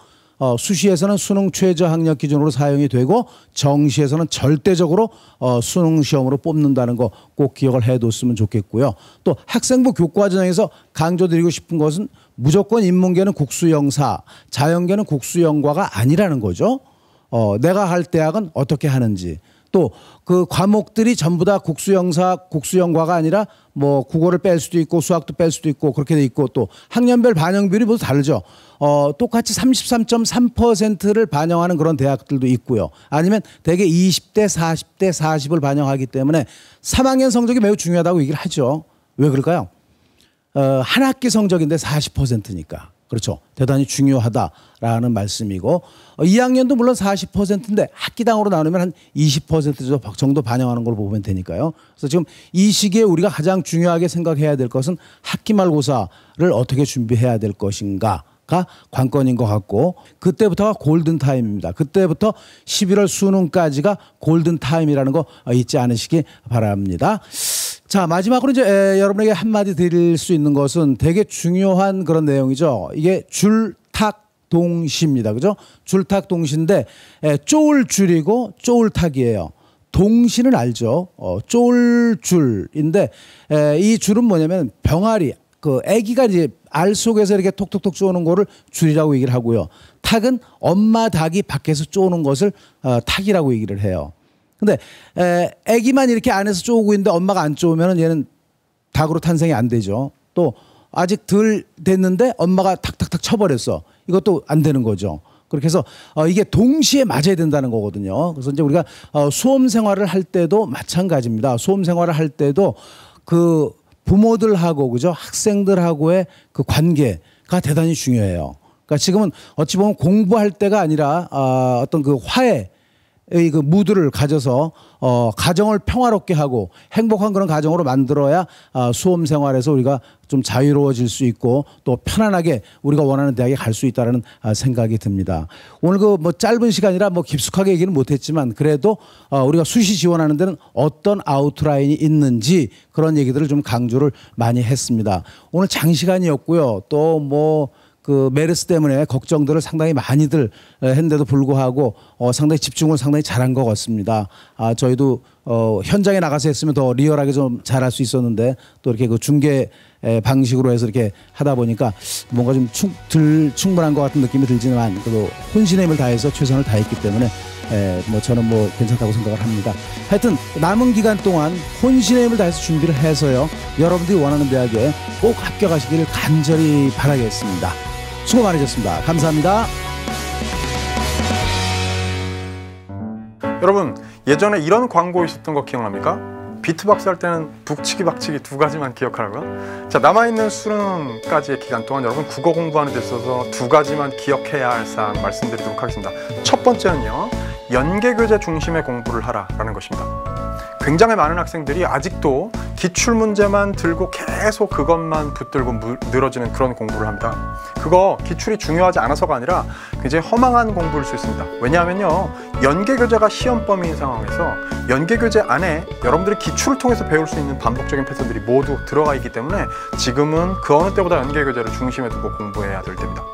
수시에서는 수능 최저 학력 기준으로 사용이 되고 정시에서는 절대적으로 수능 시험으로 뽑는다는 거 꼭 기억을 해뒀으면 좋겠고요. 또 학생부 교과 전형에서 강조드리고 싶은 것은 무조건 인문계는 국수영사, 자연계는 국수영과가 아니라는 거죠. 내가 할 대학은 어떻게 하는지 또 그 과목들이 전부 다 국수영과가 아니라 뭐 국어를 뺄 수도 있고 수학도 뺄 수도 있고 그렇게 돼 있고 또 학년별 반영 비율이 모두 다르죠. 똑같이 33.3%를 반영하는 그런 대학들도 있고요. 아니면 대개 20대, 40대, 40을 반영하기 때문에 3학년 성적이 매우 중요하다고 얘기를 하죠. 왜 그럴까요? 한 학기 성적인데 40%니까. 그렇죠. 대단히 중요하다라는 말씀이고 2학년도 물론 40%인데 학기당으로 나누면 한 20% 정도 반영하는 걸로 보면 되니까요. 그래서 지금 이 시기에 우리가 가장 중요하게 생각해야 될 것은 학기말고사를 어떻게 준비해야 될 것인가가 관건인 것 같고 그때부터가 골든타임입니다. 그때부터 11월 수능까지가 골든타임이라는 거 잊지 않으시기 바랍니다. 자, 마지막으로 이제 여러분에게 한마디 드릴 수 있는 것은 되게 중요한 그런 내용이죠. 이게 줄탁동시입니다. 그죠? 줄탁동시인데 쪼을 줄이고 쪼을탁이에요. 동시는 알죠. 쪼을 줄인데 이 줄은 뭐냐면 병아리, 그 아기가 이제 알 속에서 이렇게 톡톡톡 쪼는 거를 줄이라고 얘기를 하고요. 탁은 엄마 닭이 밖에서 쪼는 것을 탁이라고 얘기를 해요. 근데 아기만 이렇게 안에서 쪼고 있는데 엄마가 안 쪼으면 얘는 닭으로 탄생이 안 되죠. 또 아직 덜 됐는데 엄마가 탁탁탁 쳐버렸어. 이것도 안 되는 거죠. 그렇게 해서 이게 동시에 맞아야 된다는 거거든요. 그래서 이제 우리가 수험 생활을 할 때도 마찬가지입니다. 수험 생활을 할 때도 그 부모들하고 그죠? 학생들하고의 그 관계가 대단히 중요해요. 그러니까 지금은 어찌 보면 공부할 때가 아니라 어떤 그 화해 의 그 무드를 가져서 가정을 평화롭게 하고 행복한 그런 가정으로 만들어야 수험 생활에서 우리가 좀 자유로워질 수 있고 또 편안하게 우리가 원하는 대학에 갈 수 있다는 생각이 듭니다. 오늘 그 뭐 짧은 시간이라 뭐 깊숙하게 얘기는 못했지만 그래도 우리가 수시 지원하는 데는 어떤 아웃라인이 있는지 그런 얘기들을 좀 강조를 많이 했습니다. 오늘 장시간이었고요. 또 뭐 그 메르스 때문에 걱정들을 상당히 많이들 했는데도 불구하고 상당히 집중을 상당히 잘한 것 같습니다. 저희도 현장에 나가서 했으면 더 리얼하게 좀 잘할 수 있었는데 또 이렇게 그 중계 방식으로 해서 이렇게 하다 보니까 뭔가 좀 충분한 것 같은 느낌이 들지만 그래도 혼신의 힘을 다해서 최선을 다했기 때문에 뭐 저는 뭐 괜찮다고 생각을 합니다. 하여튼 남은 기간 동안 혼신의 힘을 다해서 준비를 해서요. 여러분들이 원하는 대학에 꼭 합격하시기를 간절히 바라겠습니다. 수고 많으셨습니다. 감사합니다. 여러분 예전에 이런 광고 있었던 거 기억납니까? 비트박스 할 때는 북치기 박치기 두 가지만 기억하라고요? 자, 남아있는 수능까지의 기간 동안 여러분 국어 공부하는 데 있어서 두 가지만 기억해야 할 사항 말씀드리도록 하겠습니다. 첫 번째는요, 연계교재 중심의 공부를 하라라는 것입니다. 굉장히 많은 학생들이 아직도 기출문제만 들고 계속 그것만 붙들고 늘어지는 그런 공부를 합니다. 그거 기출이 중요하지 않아서가 아니라 굉장히 허망한 공부일 수 있습니다. 왜냐하면요, 연계교재가 시험 범위인 상황에서 연계교재 안에 여러분들이 기출을 통해서 배울 수 있는 반복적인 패턴들이 모두 들어가 있기 때문에 지금은 그 어느 때보다 연계교재를 중심에 두고 공부해야 될 때입니다.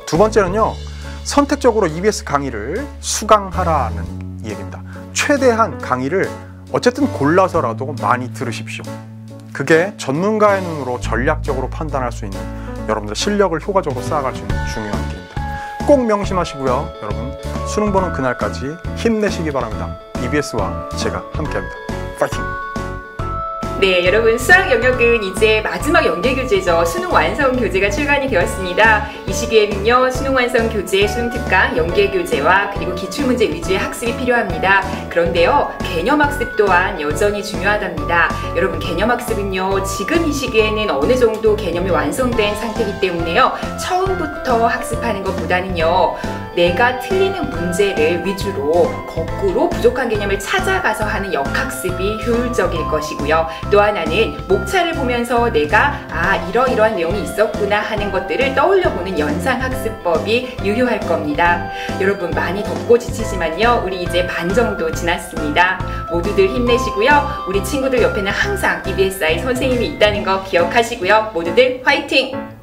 두 번째는요, 선택적으로 EBS 강의를 수강하라는 얘기입니다. 최대한 강의를 어쨌든 골라서라도 많이 들으십시오. 그게 전문가의 눈으로 전략적으로 판단할 수 있는 여러분들의 실력을 효과적으로 쌓아갈 수 있는 중요한 길입니다. 꼭 명심하시고요. 여러분 수능 보는 그날까지 힘내시기 바랍니다. EBS와 제가 함께합니다. 파이팅! 네, 여러분 수학 영역은 이제 마지막 연계교재죠. 수능 완성 교재가 출간이 되었습니다. 이 시기에는요, 수능 완성 교재, 수능 특강, 연계교재와 그리고 기출문제 위주의 학습이 필요합니다. 그런데요, 개념학습 또한 여전히 중요하답니다. 여러분 개념학습은요, 지금 이 시기에는 어느 정도 개념이 완성된 상태이기 때문에요, 처음부터 학습하는 것보다는요, 내가 틀리는 문제를 위주로 거꾸로 부족한 개념을 찾아가서 하는 역학습이 효율적일 것이고요. 또 하나는 목차를 보면서 내가 이러이러한 내용이 있었구나 하는 것들을 떠올려보는 연상학습법이 유효할 겁니다. 여러분 많이 덥고 지치지만요, 우리 이제 반 정도 지났습니다. 모두들 힘내시고요. 우리 친구들 옆에는 항상 EBSI 선생님이 있다는 거 기억하시고요. 모두들 화이팅!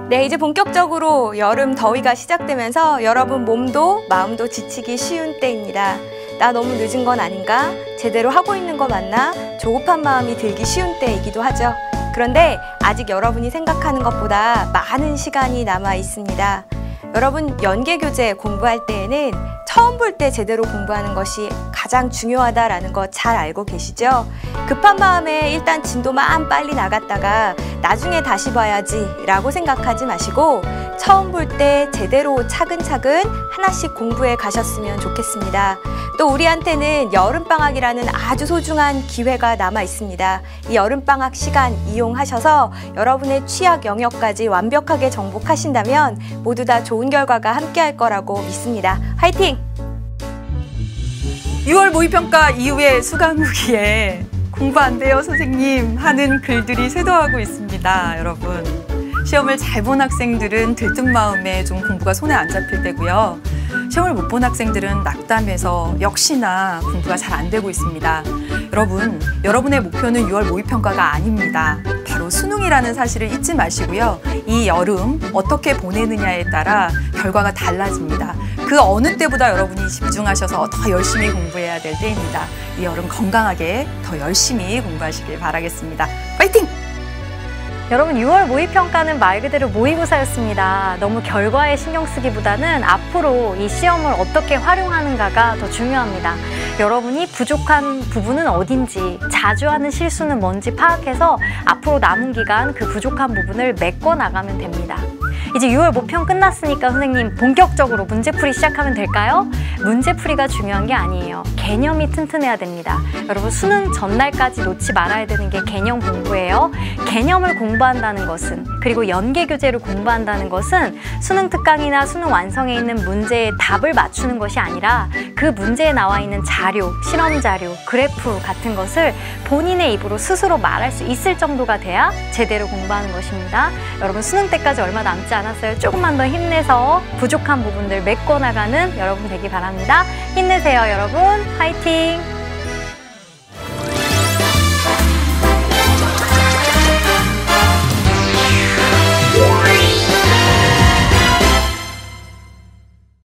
네, 이제 본격적으로 여름 더위가 시작되면서 여러분 몸도 마음도 지치기 쉬운 때입니다. 나 너무 늦은 건 아닌가? 제대로 하고 있는 거 맞나? 조급한 마음이 들기 쉬운 때이기도 하죠. 그런데 아직 여러분이 생각하는 것보다 많은 시간이 남아 있습니다. 여러분 연계교재 공부할 때에는 처음 볼 때 제대로 공부하는 것이 가장 중요하다라는 거 잘 알고 계시죠? 급한 마음에 일단 진도만 빨리 나갔다가 나중에 다시 봐야지 라고 생각하지 마시고 처음 볼 때 제대로 차근차근 하나씩 공부해 가셨으면 좋겠습니다. 또 우리한테는 여름방학이라는 아주 소중한 기회가 남아 있습니다. 이 여름방학 시간 이용하셔서 여러분의 취약 영역까지 완벽하게 정복하신다면 모두 다 좋은 결과가 함께할 거라고 믿습니다. 화이팅! 6월 모의평가 이후에 수강 후기에 공부 안 돼요 선생님 하는 글들이 쇄도하고 있습니다. 여러분 시험을 잘 본 학생들은 들뜬 마음에 좀 공부가 손에 안 잡힐 때고요. 시험을 못 본 학생들은 낙담해서 역시나 공부가 잘 안 되고 있습니다. 여러분, 여러분의 목표는 6월 모의평가가 아닙니다. 바로 수능이라는 사실을 잊지 마시고요. 이 여름 어떻게 보내느냐에 따라 결과가 달라집니다. 그 어느 때보다 여러분이 집중하셔서 더 열심히 공부해야 될 때입니다. 이 여름 건강하게 더 열심히 공부하시길 바라겠습니다. 파이팅! 여러분 6월 모의평가는 말 그대로 모의고사였습니다. 너무 결과에 신경 쓰기보다는 앞으로 이 시험을 어떻게 활용하는가가 더 중요합니다. 여러분이 부족한 부분은 어딘지, 자주 하는 실수는 뭔지 파악해서 앞으로 남은 기간 그 부족한 부분을 메꿔 나가면 됩니다. 이제 6월 모평 끝났으니까 선생님 본격적으로 문제풀이 시작하면 될까요? 문제풀이가 중요한 게 아니에요. 개념이 튼튼해야 됩니다. 여러분 수능 전날까지 놓지 말아야 되는 게 개념 공부예요. 개념을 공부한다는 것은, 그리고 연계교재를 공부한다는 것은 수능 특강이나 수능 완성에 있는 문제의 답을 맞추는 것이 아니라 그 문제에 나와 있는 자료, 실험 자료, 그래프 같은 것을 본인의 입으로 스스로 말할 수 있을 정도가 돼야 제대로 공부하는 것입니다. 여러분 수능 때까지 얼마 남지 않았어요. 조금만 더 힘내서 부족한 부분들 메꿔나가는 여러분 되기 바랍니다. 힘내세요 여러분. 화이팅!